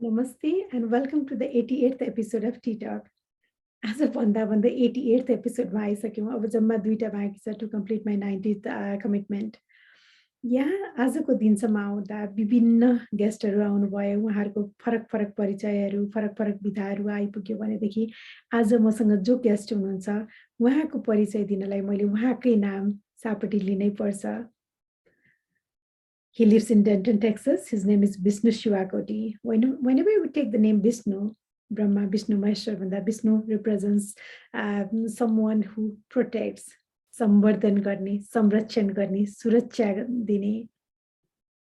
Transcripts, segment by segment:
Namaste and welcome to the 88th episode of TeaTalk. As of भन्दा 88th episode मा आइसक्यौँ अब जम्मा 2टा बाँकी छ to complete my 90th commitment. यहाँ आजको दिनसम्म आउँदा विभिन्न गेस्टहरू आउनुभयो उहाँहरूको फरक फरक परिचयहरू फरक फरक विधाहरू आइपुग्यो भनेदेखि आज मसँग जो गेस्ट हुनुहुन्छ उहाँको परिचय दिनलाई मैले उहाँकै नाम सापटी लिनै पर्छ. He lives in Denton, Texas. His name is BISHNU. Whenever we take the name BISHNU, Brahma, Vishnu, Maheshwar, BISHNU represents someone who protects, samvardhan garne, samrakshan garne, suraksha dine.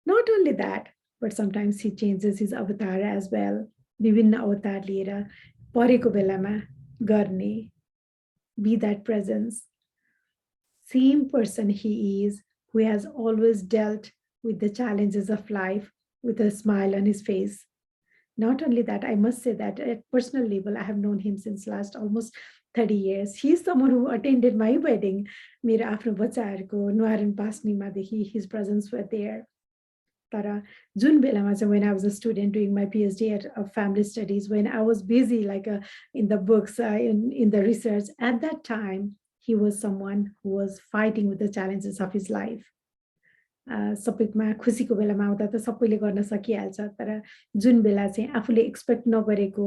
Not only that, but sometimes he changes his avatar as well. Vivinna avatar liera, pareko belama garne, be that presence. Same person he is, who has always dealt with the challenges of life with a smile on his face. Not only that, I must say that at personal level, I have known him since last almost 30 years. He's someone who attended my wedding. Mera afno bachhaharuko nuharan pasnima dekhi his presence were there. Tara jun belama cha when I was a student doing my PhD at family studies, when I was busy in the books, in the research, at that time, he was someone who was fighting with the challenges of his life. सबैमा खुसीको बेलामा आउँदा त सबैले गर्न सकिहाल्छ तर जुन बेला चाहिँ आफूले एक्सपेक्ट नगरेको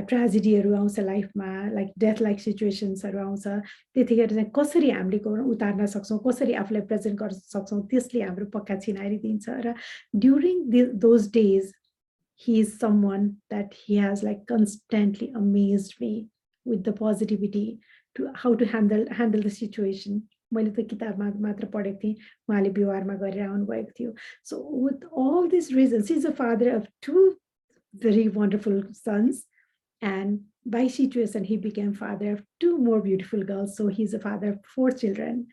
ट्रेजेडीहरू आउँछ लाइफमा लाइक डेथ लाइक सिचुएसन्सहरू आउँछ त्यतिखेर चाहिँ कसरी हामीले उतार्न सक्छौँ कसरी आफूलाई प्रेजेन्ट गर्न सक्छौँ त्यसले हाम्रो पक्का चिनारिदिन्छ र during those days he is someone that he has like constantly amazed me with the positivity to how to handle the situation. मैले त किताबमा मात्र पढेको थिएँ उहाँले व्यवहारमा गरेर आउनुभएको थियो. So with all these reasons, he's a father of 2 very wonderful sons, and by situation he became father of 2 more beautiful girls. So he's a father of 4 children.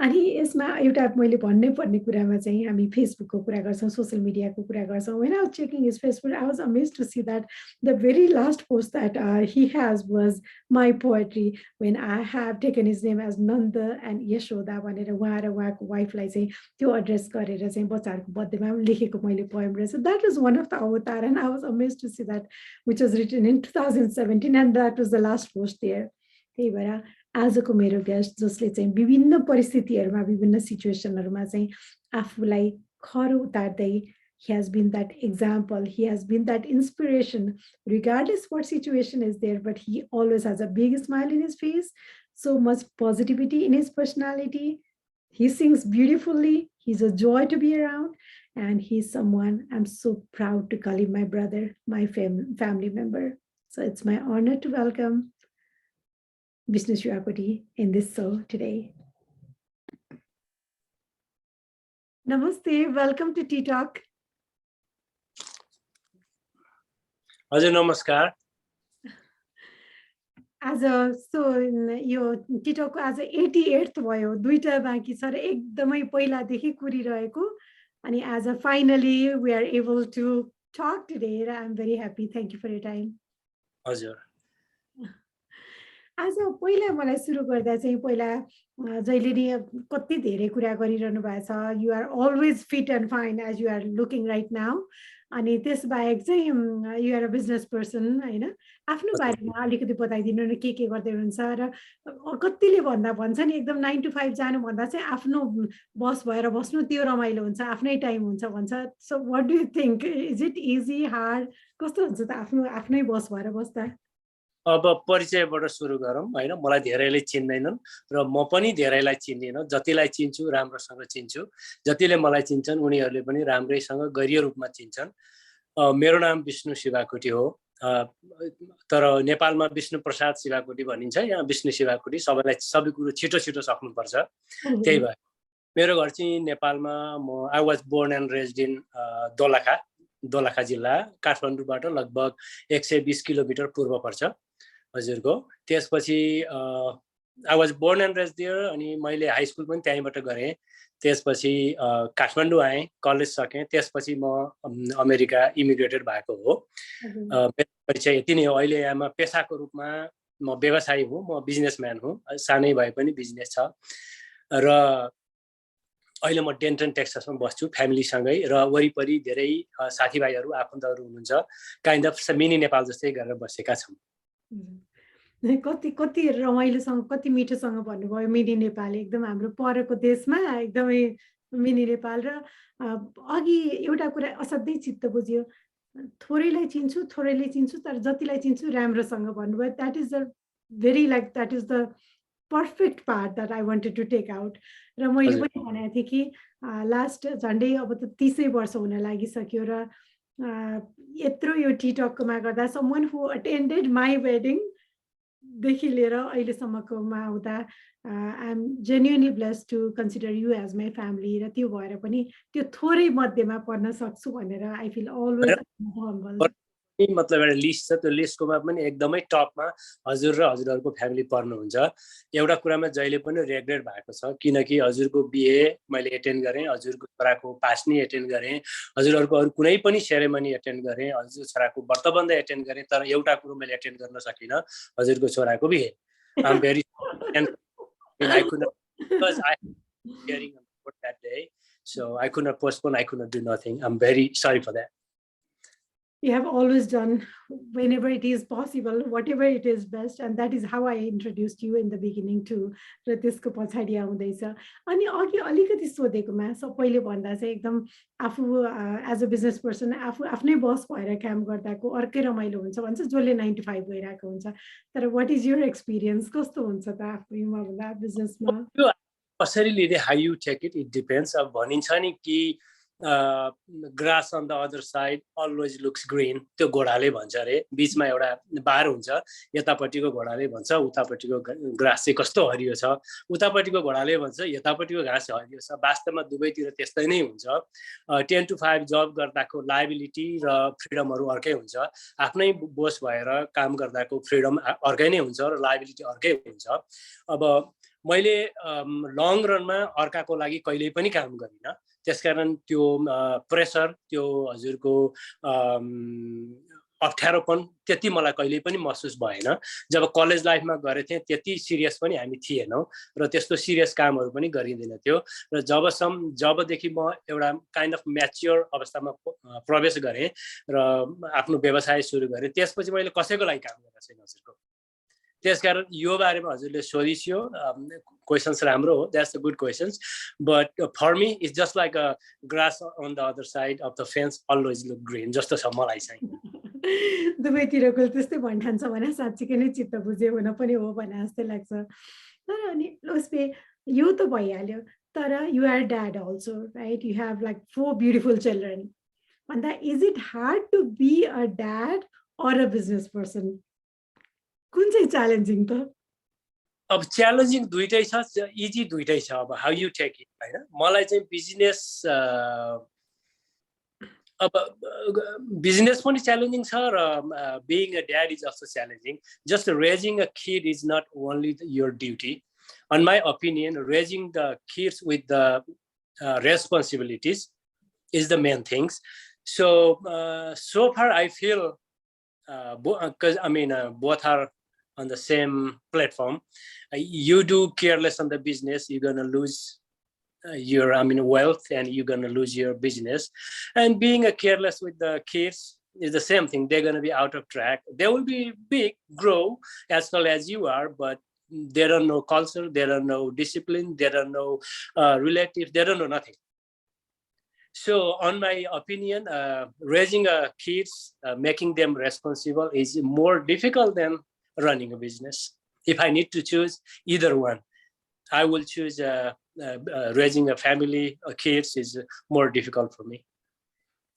अनि यसमा एउटा मैले भन्नै पर्ने कुरामा चाहिँ हामी फेसबुकको कुरा गर्छौँ सोशल मिडियाको कुरा गर्छौँ. When I was checking his Facebook, I was amazed to see that the very last post that he has was my poetry when I have taken his name as Nanda and Yashoda भनेर उहाँ र उहाँको वाइफलाई चाहिँ त्यो address गरेर चाहिँ बच्चाहरूको बर्थडेमा लेखेको मैले पोएम रहेछ. That is one of the avatar and I was amazed to see that, which was written in 2017 and that was the last post there. त्यही भएर आजको मेरो गेस्ट जसले चाहिँ विभिन्न परिस्थितिहरूमा विभिन्न सिचुएसनहरूमा चाहिँ आफूलाई खरो उतार्दै he has been that example, he has been that inspiration regardless what situation is there, but he always has a big smile in his face, so much positivity in his personality. He sings beautifully, he's a joy to be around, and he's someone I'm so proud to call him my brother, my family member. So it's my honor to welcome BISHNU in this show today. Namaste, welcome to TeaTalk. हजुर नमस्कार. आज यो TeaTalk आज 88th भयो 2टा बाँकी छ र एकदमै पहिलादेखि कुरिरहेको अनि आज finally we are able to talk today and I'm very happy. Thank you for your time. हजुर आज पहिला मलाई सुरु गर्दा चाहिँ पहिला जहिले नि कति धेरै कुरा गरिरहनु भएको छ. You are always fit and fine as you are looking right now. अनि त्यसबाहेक चाहिँ you are a business person हैन. आफ्नो बारेमा अलिकति बताइदिनु न के गर्दै हुनुहुन्छ र कतिले भन्छ नि एकदम 9 to 5 जानु भन्दा चाहिँ आफ्नो बस भएर बस्नु त्यो रमाइलो हुन्छ आफ्नै टाइम हुन्छ भन्छ. So what do you think? Is it easy, hard? कस्तो हुन्छ त आफ्नै बस भएर बस्दा? अब परिचयबाट सुरु गरौँ हैन. मलाई धेरैले चिन्दैनन् र म पनि धेरैलाई चिन्दिनँ. जतिलाई चिन्छु राम्रोसँग चिन्छु, जतिले मलाई चिन्छन् उनीहरूले पनि राम्रैसँग गरियो रूपमा चिन्छन्. मेरो नाम विष्णु शिवाकोटी हो, तर नेपालमा विष्णु प्रसाद शिवाकोटी भनिन्छ. यहाँ विष्णु शिवाकोटी सबैलाई सबै कुरो छिटो सक्नुपर्छ. त्यही भएर मेरो घर चाहिँ नेपालमा I was born and raised in Dolakha जिल्ला काठमाडौँबाट लगभग 120 किलोमिटर पूर्व पर्छ हजुरको. त्यसपछि I was born and raised there अनि मैले हाई स्कुल पनि त्यहीँबाट गरेँ. त्यसपछि काठमाडौँ आएँ, कलेज सकेँ. त्यसपछि म अमेरिका इमिग्रेटेड भएको हो. मेरो परिचय यति नै हो. अहिले यहाँमा पेसाको रूपमा म व्यवसायी हुँ, म बिजनेसम्यान हुँ. सानै भए पनि बिजनेस छ र अहिले म डेन्टन टेक्सासमा बस्छु फ्यामिलीसँगै र वरिपरि धेरै साथीभाइहरू आफन्तहरू हुनुहुन्छ काइन्ड अफ मिनी नेपाल जस्तै गरेर बसेका छौँ कति कति रमाइलोसँग कति मिठोसँग भन्नुभयो मिनी नेपाल एकदम हाम्रो परको देशमा एकदमै मिनी नेपाल र अघि एउटा कुरा असाध्यै चित्त बुझ्यो थोरैलाई चिन्छु तर जतिलाई चिन्छु राम्रोसँग भन्नुभयो that is the very like that is the perfect part that I wanted to take out र मैले पनि भनेको थिएँ कि लास्ट झन्डै अब त 30 वर्ष हुन लागिसक्यो र यत्रो यो टिटकमा गर्दा someone who attended my wedding देखि लिएर अहिलेसम्मकोमा आउँदा I am genuinely blessed to consider you as my family र त्यो भएर पनि त्यो थोरै मध्येमा पर्न सक्छु भनेर आई फिल अलवेज हम्बल मतलब एउटा लिस्ट छ त्यो लिस्टकोमा पनि एकदमै टपमा हजुर र हजुरहरूको फ्यामिली पर्नुहुन्छ एउटा कुरामा जहिले पनि रेग्रेट भएको छ किनकि हजुरको बिहे मैले एटेन्ड गरेँ हजुरको छोराको पास्नी एटेन्ड गरेँ हजुरहरूको अरू कुनै पनि सेरेमनी एटेन्ड गरेँ हजुर छोराको व्रतबन्ध एटेन्ड गरेँ तर एउटा कुरो मैले एटेन्ड गर्न सकिनँ हजुरको छोराको बिहे I am very I could not because I was hearing about that day, so I could not postpone. I could not do nothing. I'm very sorry for that. You have always done whenever it is possible, whatever it is best, and that is how I introduced you in the beginning too. र त्यसको पछाडि आउँदैछ अनि अघि अलिकति सोधेकोमा सबैले भन्दा चाहिँ एकदम आफू एज अ बिजनेस पर्सन आफू आफ्नै बस भएर काम गर्दाको अर्कै रमाइलो हुन्छ भन्छ जसले 9 to 5 गइरहेको हुन्छ तर व्हाट इज योर एक्सपिरियन्स कस्तो हुन्छ त आफूमा भन्दा बिजनेसमा कसरी लिँदै how you take it it depends अब भनिन्छ नि कि grass on the other side always looks green त्यो घोडाले भन्छ अरे बिचमा एउटा बार हुन्छ यतापट्टिको घोडाले भन्छ उतापट्टिको ग्रास चाहिँ कस्तो हरियो छ उतापट्टिको घोडाले भन्छ यतापट्टिको घाँस हरियो छ वास्तवमा दुवैतिर त्यस्तै नै हुन्छ 10 to 5 जब गर्दाको लायबिलिटी र फ्रिडमहरू अर्कै हुन्छ आफ्नै बोस भएर काम गर्दाको फ्रिडम अर्कै नै हुन्छ र लायबिलिटी अर्कै हुन्छ अब मैले लङ रनमा अर्काको लागि कहिल्यै पनि काम गरिनँ त्यसकारण त्यो प्रेसर त्यो हजुरको अप्ठ्यारोपन त्यति मलाई कहिल्यै पनि महसुस भएन जब कलेज लाइफमा गरेको थिएँ त्यति सिरियस पनि हामी थिएनौँ र त्यस्तो सिरियस कामहरू पनि गरिँदैन थियो र जबदेखि म एउटा काइन्ड अफ म्याच्योर अवस्थामा प्रवेश गरेँ र आफ्नो व्यवसाय सुरु गरेँ त्यसपछि मैले कसैको लागि काम गरेको छैन हजुरको त्यसकारण यो बारेमा हजुरले सोधिसियो क्वेसन्स राम्रो हो that's a good questions but for me it's just like a grass on the other side of the fence always look green जस्तो छ मलाई चाहिँ दुवैतिरको त्यस्तै भन्ठान्छ भने साँच्चीकै नै चित्त बुझ्यो हुन पनि हो भने जस्तै लाग्छ तर अनि उसले यो त भइहाल्यो तर you are dad also right you have like 4 beautiful children भन्दा is it hard to be a dad or a business person कुन चाहिँ च्यालेन्जिङ त अब च्यालेन्जिङ दुइटै छ इजी दुइटै छ अब हाउ यु टेक इट हैन मलाई चाहिँ बिजनेस अब बिजनेस पनि च्यालेन्जिङ छ र being a dad is also challenging just raising a kid is not only your duty on my opinion raising the kids with the responsibilities is the main things so so far I feel because I mean both are on the same platform you do careless on the business you're going to lose your wealth and you're going to lose your business and being a careless with the kids is the same thing they're going to be out of track they will be big grow as well as you are but there are no culture there are no discipline there are no relatives there are no nothing so on my opinion raising kids making them responsible is more difficult than running a business if I need to choose either one I will choose raising a family kids is more difficult for me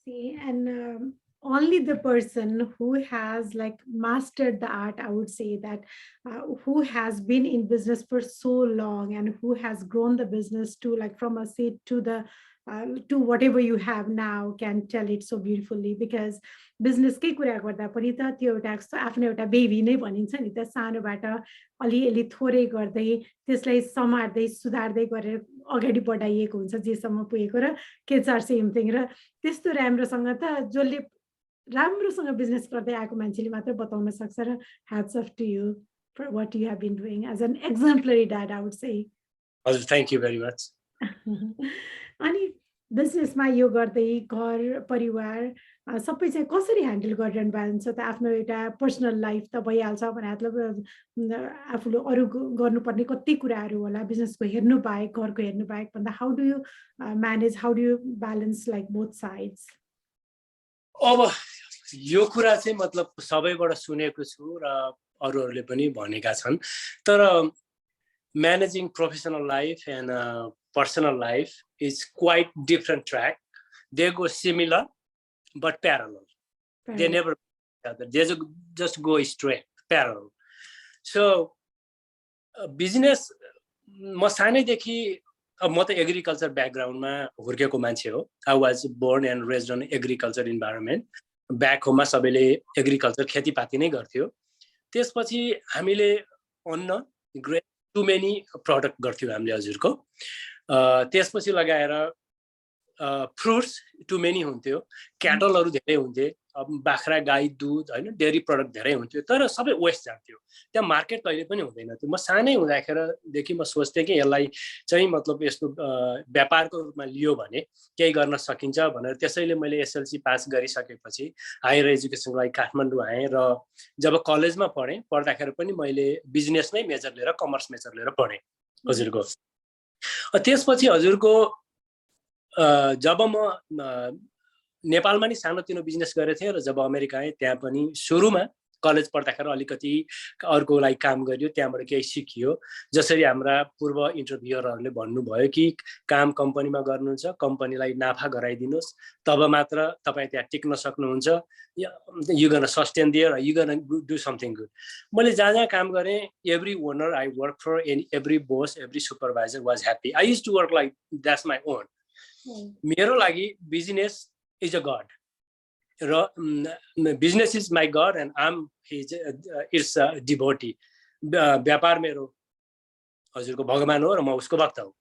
see and only the person who has like mastered the art I would say that who has been in business for so long and who has grown the business to like from a seed to the to whatever you have now can tell it so beautifully because business कै कुरा गर्दा पनि त त्यो एउटा आफ्नो एउटा baby नै भनिन्छ नि त सानोबाट अलिअलि थोरै गर्दै त्यसलाई समार्दै सुधार्दै गरेर अगाडि बढाइएको हुन्छ जेसम्म पुगेको र किड्स आर सेम थिङ र त्यस्तो राम्रोसँग त जसले राम्रोसँग बिजनेस गर्दै आएको मान्छेले मात्र बताउन सक्छ र hats off to you for what you have been doing as an exemplary dad I would say thank you very much अनि बिजनेसमा यो गर्दै घर परिवार सबै चाहिँ कसरी ह्यान्डल गरिरहनु भएको हुन्छ त आफ्नो एउटा पर्सनल लाइफ त भइहाल्छ भने मतलब आफूले अरू गर्नुपर्ने कति कुराहरू होला बिजनेसको हेर्नु बाहेक घरको हेर्नु बाहेक भन्दा how do you manage how do you balance like both sides अब यो कुरा चाहिँ मतलब सबैबाट सुनेको छु र अरूहरूले पनि भनेका छन् तर managing professional life and personal life is quite different track they go similar but parallel. They never they just go straight parallel. So business म सानैदेखि म त एग्रिकल्चर ब्याकग्राउन्डमा हुर्केको मान्छे हो I was born and raised on agriculture environment back होममा सबैले agriculture खेतीपाती नै गर्थ्यो त्यसपछि हामीले अन्न ग्रेट टु मेनी प्रडक्ट गर्थ्यौँ हामीले हजुरको त्यसपछि लगाएर फ्रुट्स टु मेनी हुन्थ्यो क्याटलहरू धेरै हुन्थे अब बाख्रा गाई दुध होइन डेरी प्रडक्ट धेरै हुन्थ्यो तर सबै वेस्ट जान्थ्यो त्यहाँ मार्केट कहिले पनि हुँदैन थियो म सानै हुँदाखेरदेखि म सोच्थेँ कि यसलाई चाहिँ मतलब यस्तो व्यापारको रूपमा लियो भने केही गर्न सकिन्छ भनेर त्यसैले मैले एसएलसी पास गरिसकेपछि हायर एजुकेसनको लागि काठमाडौँ आएँ र जब कलेजमा पढेँ पढ्दाखेरि पनि मैले बिजनेसमै मेजर लिएर कमर्स मेजर लिएर पढेँ हजुरको त्यसपछि हजुरको जब म नेपालमा नि सानोतिनो बिजनेस गरेको थिएँ र जब अमेरिका आएँ त्यहाँ पनि सुरुमा कलेज पढ्दाखेरि अलिकति अर्को लागि काम गरियो त्यहाँबाट केही सिकियो जसरी हाम्रा पूर्व इन्टरभ्युअरहरूले भन्नुभयो कि काम कम्पनीमा गर्नुहुन्छ कम्पनीलाई नाफा गराइदिनुहोस् तब मात्र तपाईँ त्यहाँ टिक्न सक्नुहुन्छ यु गर्न सस्टेन दियर यु गर्न डु समथिङ गुड मैले जहाँ जहाँ काम गरेँ every owner I work for every boss every supervisor was happy I use to work like that's my own मेरो लागि बिजनेस इज अ गड र business is my god and I'm his it's devotee व्यापार मेरो हजुरको भगवान हो र म उसको भक्त हो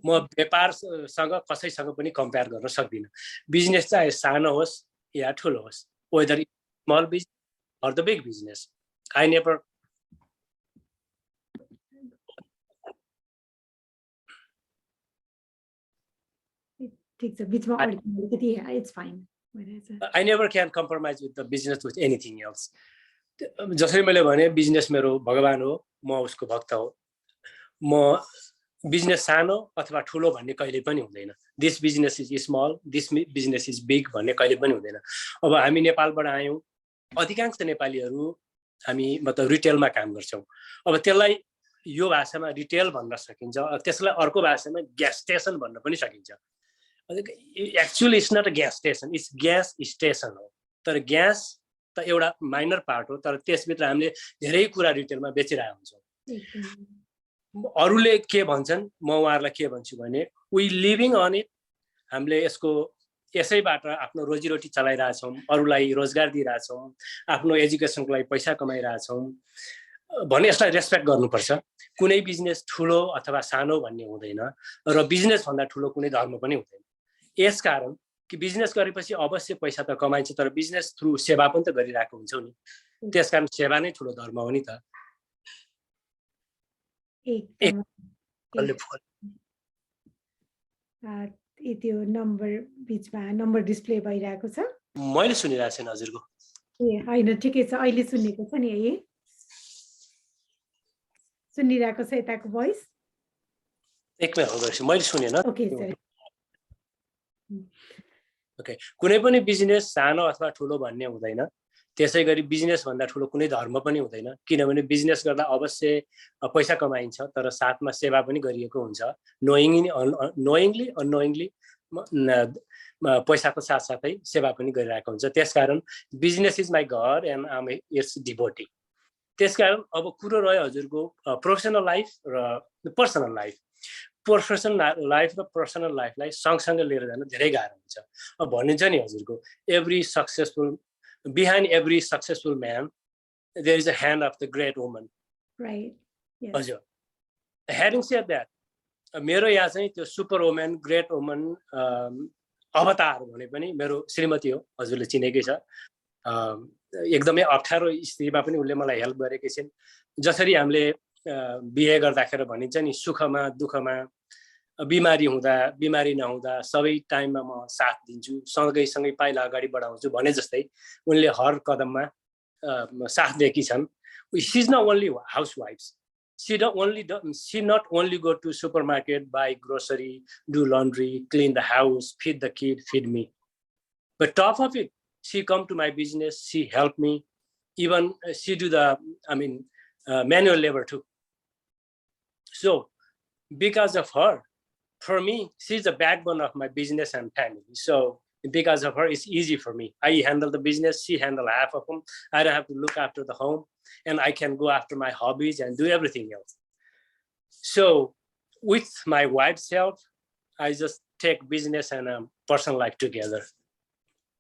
म व्यापारसँग कसैसँग पनि कम्पेयर गर्न सक्दिनँ बिजनेस चाहे सानो होस् या ठुलो होस् whether small business or the big business I never ठीक छ बीचमा अलिकति it's fine I never can compromise with the business with anything else. जसरी मैले भने बिजनेस मेरो भगवान हो म उसको भक्त हो म बिजनेस सानो अथवा ठुलो भन्ने कहिले पनि हुँदैन this business is small this business is big भन्ने कहिले पनि हुँदैन अब हामी नेपालबाट आयौँ अधिकांश नेपालीहरू हामी मतलब रिटेलमा काम गर्छौँ अब त्यसलाई यो भाषामा रिटेल भन्न सकिन्छ त्यसलाई अर्को भाषामा ग्यास स्टेसन भन्न पनि सकिन्छ actually it's not a gas station it's gas station हो तर ग्यास त एउटा माइनर पार्ट हो तर त्यसभित्र हामीले धेरै कुरा रिटेलमा बेचिरहेको हुन्छौँ अरूले के भन्छन् म उहाँहरूलाई के भन्छु भने वी लिभिङ अन इट हामीले यसैबाट आफ्नो रोजीरोटी चलाइरहेछौँ अरूलाई रोजगार दिइरहेछौँ आफ्नो एजुकेसनको लागि पैसा कमाइरहेछौँ भने यसलाई रेस्पेक्ट गर्नुपर्छ कुनै बिजनेस ठुलो अथवा सानो भन्ने हुँदैन र बिजनेस भन्दा ठुलो कुनै धर्म पनि हुँदैन यसकारण कि बिजनेस गरेपछि अवश्य पैसा त कमाइन्छ तर बिजनेस थ्रु सेवा पनि त गरिरहेको हुन्छौ नि त्यसकारण सेवा नै ठुलो धर्म हो नि त त्यो नम्बर बीचमा नम्बर डिस्प्ले भइरहेको छ मैले सुनिरहेको छैन हजुरको ए हैन ठिकै छ अहिले सुनेको छ नि है सुनिरहेको छ यताको भोइस एक मिनेट होल्ड गर्छु मैले सुनेन ओके सर ओके कुनै पनि बिजनेस सानो अथवा ठुलो भन्ने हुँदैन त्यसैगरी बिजनेस भन्दा ठुलो कुनै धर्म पनि हुँदैन किनभने बिजनेस गर्दा अवश्य पैसा कमाइन्छ तर साथमा सेवा पनि गरिएको हुन्छ नोइङली अननोइङली पैसाको साथसाथै सेवा पनि गरिरहेको हुन्छ त्यसकारण business is my god and I'm it's devotee त्यसकारण अब कुरो रह्यो हजुरको प्रोफेसनल लाइफ र पर्सनल लाइफ प्रोफेसनल लाइफ र पर्सनल लाइफलाई सँगसँगै लिएर जान धेरै गाह्रो हुन्छ अब भनिन्छ नि हजुरको behind every successful man there is a hand of the great woman right yes हजुर having said that मेरो यहाँ चाहिँ त्यो सुपर वुमन ग्रेट वुमन अवतार भने पनि मेरो श्रीमती हो हजुरले चिनेकै छ एकदमै अप्ठ्यारो स्थितिमा पनि उनले मलाई हेल्प गरेकी छिन् जसरी हामीले बिहे गर्दाखेरि भनिन्छ नि सुखमा दुःखमा बिमारी हुँदा बिमारी नहुँदा सबै टाइममा म साथ दिन्छु, सँगै पाइला अगाडि बढाउँछु भने जस्तै उनले हर कदममा साथ दिएकी छन्. शी इज नट ओन्ली हाउसवाइफ्स. She not only go to supermarket, buy grocery, do laundry, clean the house, feed the kid, feed me. But top of it, she come to my business, she help me. Even she do the, manual labor too. So because of her, for me, she's the backbone of my business and family. So because of her, it's easy for me. I handle the business, she handle half of them. I don't have to look after the home, and I can go after my hobbies and do everything else. So with my wife's help, I just take business and personal life together.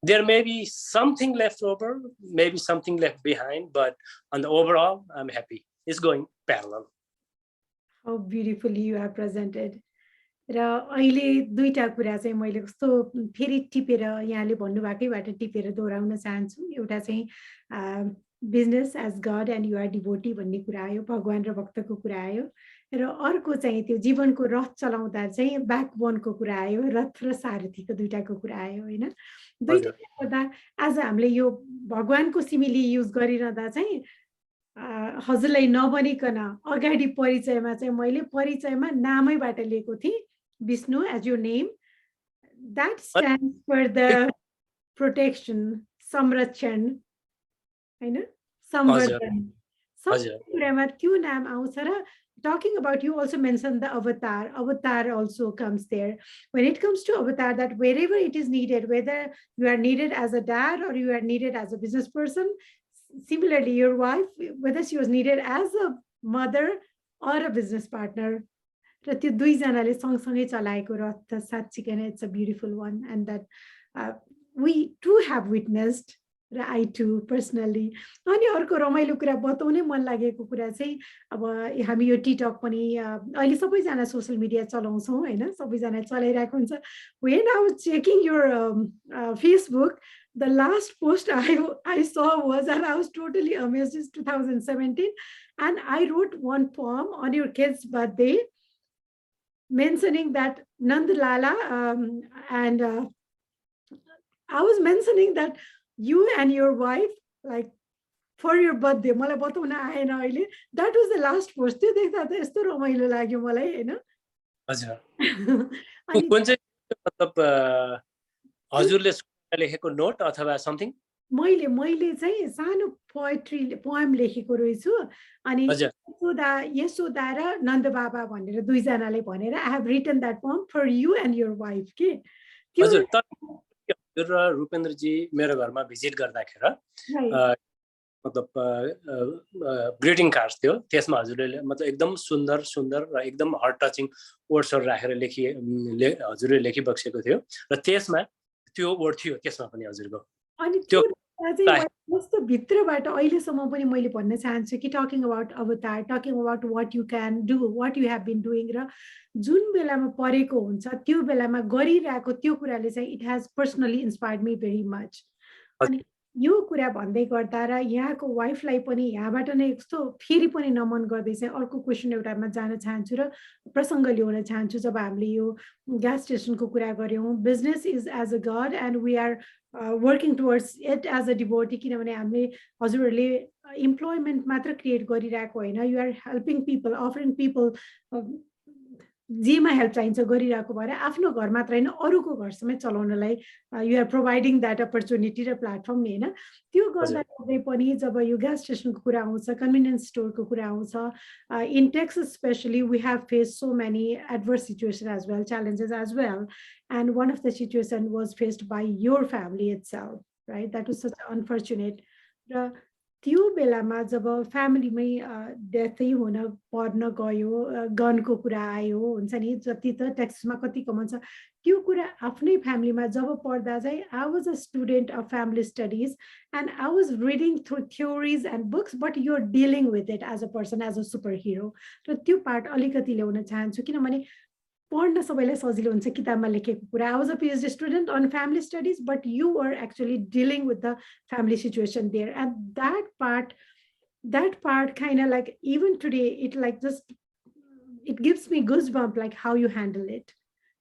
There may be something left over, maybe something left behind, but on the overall, I'm happy. It's going parallel. How beautifully you have presented. र अहिले दुईटा कुरा चाहिँ मैले कस्तो फेरि टिपेर यहाँले भन्नुभएकैबाट टिपेर दोहोऱ्याउन चाहन्छु. एउटा चाहिँ business as god and you are devotee भन्ने कुरा आयो, भगवान र भक्तको कुरा आयो. र अर्को चाहिँ त्यो जीवनको रथ चलाउँदा चाहिँ ब्याकबोनको कुरा आयो, रथ र सारथीको दुईटाको कुरा आयो होइन. दुईटा गर्दा आज हामीले यो भगवानको सिमिली युज गरिरहँदा चाहिँ हजुरलाई नभनिकन अगाडि परिचयमा चाहिँ मैले परिचयमा नामैबाट लिएको थिएँ, Vishnu as your name. That stands for the protection, संरक्षण हैन, संवर्धन. सबै कुरामा त्यो नाम आउँछ. र talking about, you also mentioned the avatar. Avatar also comes there. When it comes to avatar, that wherever it is needed, whether you are needed as a dad or you are needed as a business person, similarly, your wife, whether she was needed as a mother or a business partner, र त्यो दुईजनाले सँगसँगै चलाएको रथ साँच्चीकै नै it's a beautiful one, and that we too have witnessed, र I too personally. अनि अर्को रमाइलो कुरा बताउनै मन लागेको कुरा चाहिँ अब हामी यो टिटक पनि अहिले सबैजना सोशल मिडिया चलाउँछौँ होइन, सबैजना चलाइरहेको हुन्छ. When I was checking your Facebook, the last post I saw was, and I was totally amazed, it's 2017, and I wrote one poem on your kid's birthday, mentioning that Nandlala, and I was mentioning that you and your wife, like for your birthday, मलाई बताउन आएन अहिले, that was the last post. त्यो देख्दा त यस्तो रमाइलो लाग्यो मलाई हैन. हजुर. कुन चाहिँ मतलब हजुरले लेखेको नोट अथवा समथिङ? मैले चाहिँ सानो पोएम लेखेको रहेछु. अनि यशोदा र नन्द बाबा भनेर दुईजनाले भनेर I have written that poem for you and your wife के. हजुर, हजुर र रूपेन्द्रजी मेरो घरमा भिजिट गर्दाखेरि मतलब ग्रिटिङ कार्ड्स थियो, त्यसमा हजुरले मतलब एकदम सुन्दर र एकदम हार्ट टचिङ वर्ड्सहरु राखेर हजुरले लेखिबक्सेको थियो, र त्यसमा त्यो वर्ड थियो त्यसमा पनि हजुरको. अनि त्यो चाहिँ कस्तो भित्रबाट अहिलेसम्म पनि मैले भन्न चाहन्छु कि talking about avatar, talking about what you can do, what you have been doing, र जुन बेलामा परेको हुन्छ त्यो बेलामा गरिरहेको त्यो कुराले चाहिँ it has personally inspired me very much. अनि यो कुरा भन्दै गर्दा र यहाँको वाइफलाई पनि यहाँबाट नै यस्तो फेरि पनि नमन गर्दै चाहिँ अर्को क्वेसन एउटामा जान चाहन्छु र प्रसङ्ग ल्याउन चाहन्छु. जब हामीले यो ग्यास स्टेसनको कुरा गऱ्यौँ, business is as a god and we are working towards it as a devotee, किनभने हामीले हजुरहरूले इम्प्लोइमेन्ट मात्र क्रिएट गरिरहेको होइन, you are helping people, offering people, जेमा हेल्प चाहिन्छ गरिरहेको भएर आफ्नो घर मात्र होइन अरूको घर समेत चलाउनलाई you are providing that opportunity र प्लेटफर्म नि होइन. त्यो गर्दा पनि जब यो ग्यास स्टेसनको कुरा आउँछ, कन्भिनियन्स स्टोरको कुरा आउँछ, in Texas specially we have face so many adverse situation as well, challenges as well, and one of the situation was faced by your family itself, right? That was such unfortunate. र त्यो बेलामा जब फ्यामिलीमै डेथै हुन पर्न गयो, गनको कुरा आयो हुन्छ नि, जति त टेक्सासमा कति कमन छ त्यो कुरा आफ्नै फ्यामिलीमा जब पर्दा चाहिँ I was a student of family studies and I was reading through theories and books, but you are dealing with it as a person, as a superhero. र त्यो पार्ट अलिकति ल्याउन चाहन्छु, किनभने पढ्न सबैलाई सजिलो हुन्छ किताबमा लेखेको कुरा. I was a PhD student on family studies, but you were actually dealing with the family situation there, and that part kind of like even today it like just it gives me goosebump like how you handle it.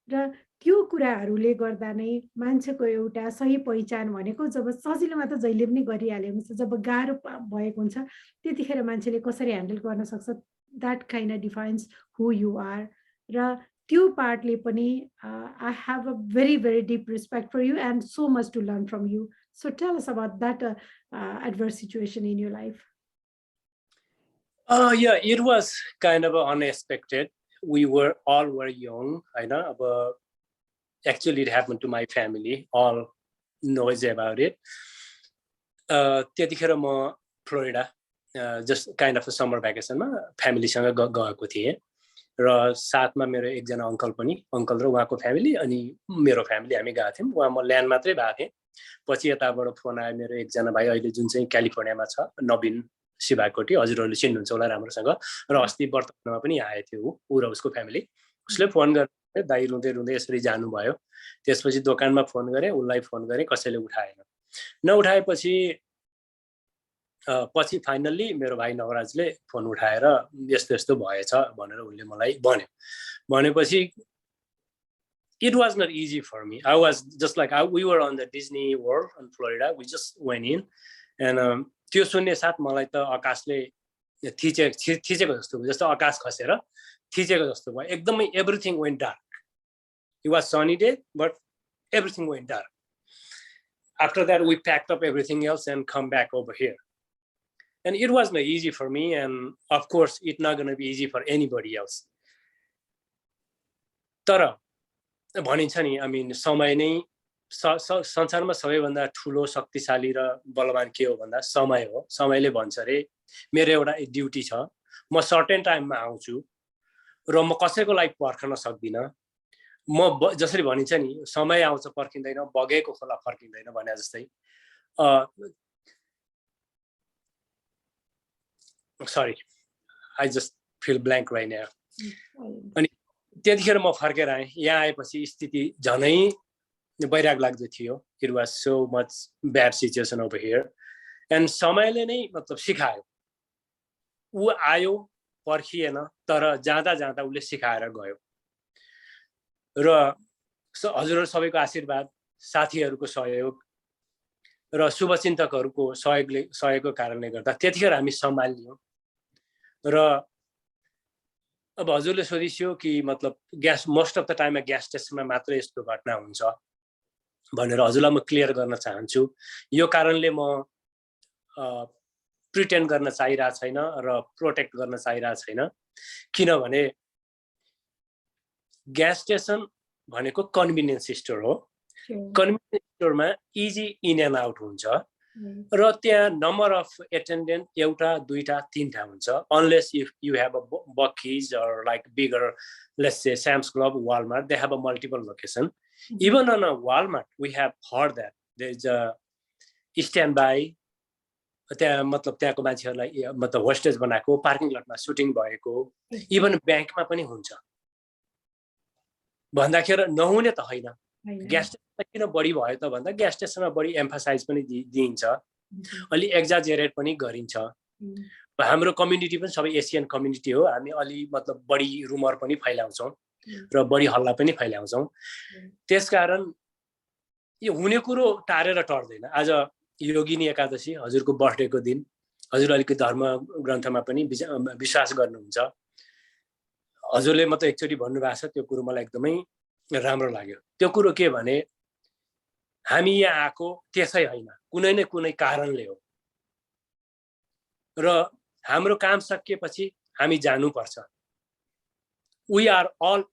र त्यो कुराहरूले गर्दा नै मान्छेको एउटा सही पहिचान भनेको जब सजिलोमा त जहिले पनि गरिहाल्यो हुन्छ, जब गाह्रो भएको हुन्छ त्यतिखेर मान्छेले कसरी ह्यान्डल गर्न सक्छ, that kind defines who you are. र त्यो पार्टले पनि I have a very very deep respect for you and so much to learn from you. So tell us about that adverse situation in your life. Yeah, it was kind of unexpected. We were all young, I know, but actually it happened to my family. All knows about it. त्यतिखेर म Florida just kind of summer भ्याकेसनमा फ्यामिलीसँग गएको थिएँ र साथमा मेरो एकजना अङ्कल र उहाँको फ्यामिली अनि मेरो फ्यामिली हामी गएको थियौँ। उहाँ म ल्यान्ड मात्रै भएको थिएँ। पछि यताबाट फोन आयो, मेरो एकजना भाइ अहिले जुन चाहिँ क्यालिफोर्नियामा छ, नवीन शिवाकोटी, हजुरहरूले चिन्नुहुन्छ होला राम्रोसँग, र अस्ति वर्तमानमा पनि आएको थियो ऊ र उसको फ्यामिली। उसले फोन गरेर दाइ रुँदै रुँदै यसरी जानुभयो। त्यसपछि दोकानमा फोन गरेँ, उसलाई फोन गरेँ, कसैले उठाएन। नउठाएपछि पछि फाइनल्ली मेरो भाइ नवराजले फोन उठाएर यस्तो यस्तो भएछ भनेर उसले मलाई भन्यो। भनेपछि it was not easy for me. I was just like, we were on the Disney World in Florida. We just went in. And त्यो सुन्ने साथ मलाई त आकाशले थिचेको जस्तो भयो, जस्तो आकाश खसेर थिचेको जस्तो भयो। एकदमै everything went dark. It was sunny day, but everything went dark. After that, we packed up everything else and come back over here. And it was not easy for me, and of course, it's not going to be easy for anybody else. तर भनिन्छ नि, I mean, समय नै संसारमा सबैभन्दा ठुलो शक्तिशाली र बलवान के हो भन्दा समय हो। समयले भन्छ रे मेरो एउटा ड्युटी छ, म सर्टेन टाइममा आउँछु र म कसैको लागि पर्खन सक्दिनँ। म जसरी भनिन्छ नि, समय आउँछ पर्खिँदैन, बगेको खोला फर्किँदैन भने जस्तै। Sorry, I just feel blank right now. अनि त्यतिखेर म फर्केर आएँ। यहाँ आएपछि स्थिति झनै बैराग लाग्दै थियो। It was so much bad situation over here. And समयले नै मतलब सिकायो। ऊ आयो, पर्खिएन, तर जाँदा जाँदा उसले सिकाएर गयो। र हजुरहरू सबैको आशीर्वाद, साथीहरूको सहयोग र शुभचिन्तकहरूको सहयोगको कारणले गर्दा त्यतिखेर हामी सम्हालियौँ। र अब हजुरले सोधिस्यो कि मतलब ग्यास मोस्ट अफ द टाइममा ग्यास स्टेसनमा मात्रै यस्तो घटना हुन्छ भनेर हजुरलाई म क्लियर गर्न चाहन्छु। यो कारणले म प्रिटेन्ड गर्न चाहिरहेको छैन र प्रोटेक्ट गर्न चाहिरहेको छैन, किनभने ग्यास स्टेसन भनेको कन्भिनियन्स स्टोर हो। कन्भिनियन्स स्टोरमा इजी इन एन्ड आउट हुन्छ र त्यहाँ नम्बर अफ एटेन्डेन्ट एउटा दुईटा तीनटा हुन्छ, unless if you have a बकिज or like bigger, let's say Sam's Club, Walmart, they have a multiple location. Even on a Walmart, we have heard that there's a standby, त्यहाँ मतलब त्यहाँको मान्छेहरूलाई मतलब होस्टेज बनाएको, पार्किङ लटमा सुटिङ भएको, even ब्याङ्कमा पनि हुन्छ भन्दाखेरि नहुने त होइन। ग्यास स्टेसन किन बढी भयो त भन्दा ग्यास स्टेसनमा बढी एम्फसाइज पनि दिइन्छ, अलि एक्जाजेरेट पनि गरिन्छ। हाम्रो कम्युनिटी पनि सबै एसियन कम्युनिटी हो, हामी अलि मतलब बढी रुमर पनि फैलाउँछौँ र बढी हल्ला पनि फैलाउँछौँ। त्यसकारण यो हुने कुरो टारेर टर्दैन। आज योगिनी एकादशी, हजुरको बर्थडेको दिन, हजुर अलिकति धर्म ग्रन्थमा पनि विश्वास गर्नुहुन्छ। हजुरले मतलब एकचोटि भन्नुभएको छ, त्यो कुरो मलाई एकदमै राम्रो लाग्यो। त्यो कुरो के भने हामी यहाँ आएको त्यसै होइन, कुनै न कुनै कारणले हो र हाम्रो काम सकिएपछि हामी जानुपर्छ। We are all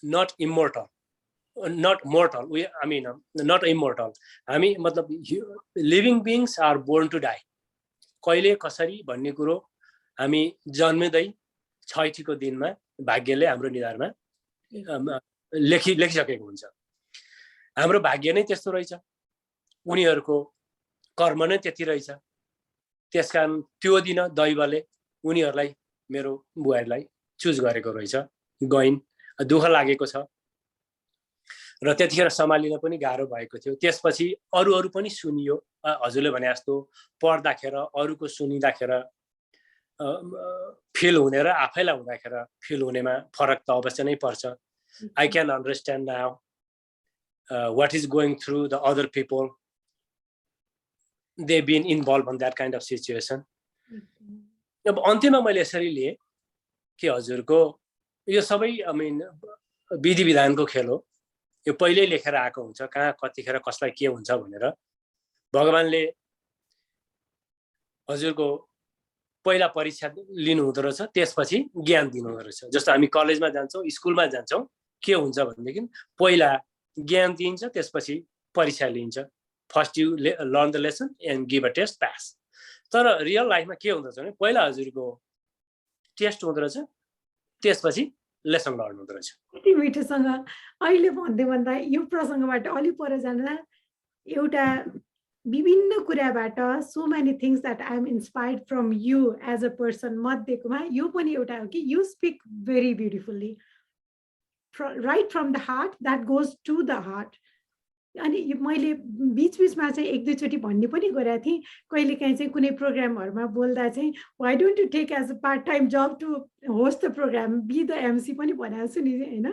not immortal, not mortal. I mean, not immortal. हामी मतलब living beings are born to die. कहिले कसरी भन्ने कुरो हामी जन्मिँदै छैठीको दिनमा भाग्यले हाम्रो निधारमा लेखिसकेको हुन्छ। हाम्रो भाग्य नै त्यस्तो रहेछ, उनीहरूको कर्म नै त्यति रहेछ। त्यसकारण त्यो दिन दैवले उनीहरूलाई, मेरो बुहारीलाई चुज गरेको रहेछ। गइन्, दुःख लागेको छ र त्यतिखेर सम्हालिन पनि गाह्रो भएको थियो। त्यसपछि अरू पनि सुनियो, हजुरले भने जस्तो पढ्दाखेर अरूको सुनिदाखेर फिल हुने र आफैलाई हुँदाखेरि फिल हुनेमा फरक त अवश्य नै पर्छ. I can understand now what is going through the other people. They've been involved in that kind of situation. अब अन्त्यमा मैले यसरी लिए कि हजुरको यो सबै विधि विधानको खेल हो. यो पहिल्यै लेखेर आएको हुन्छ कहाँ कतिखेर कसलाई के हुन्छ भनेर. भगवानले हजुरको पहिला परीक्षा लिनु हुँदो रहेछ, त्यसपछि ज्ञान दिनु हुँदो रहेछ. जस्तो हामी कलेजमा जान्छौँ, स्कुलमा जान्छौँ, के हुन्छ भनेदेखि पहिला ज्ञान दिइन्छ, त्यसपछि परीक्षा लिइन्छ. First you learn the lesson and give a test pass. तर रियल लाइफमा के हुँदो रहेछ भने पहिला हजुरको टेस्ट हुँदो रहेछ, त्यसपछि लेसन लर्न हुँदो रहेछ. यति मिठोसँग अहिले भन्दै भन्दा यो प्रसङ्गबाट अलि पर जाँदा एउटा विभिन्न कुराबाट so many things that I am inspired from you as a person मध्येकोमा यो पनि एउटा हो कि you speak very beautifully right from the heart that goes to the heart. अनि मैले बिचबिचमा चाहिँ एक दुईचोटि भन्ने पनि गरेको थिएँ. कहिलेकाहीँ चाहिँ कुनै प्रोग्रामहरूमा बोल्दा चाहिँ why don't you take as a part time job to host the program, be the MC पनि भनेको छु नि होइन.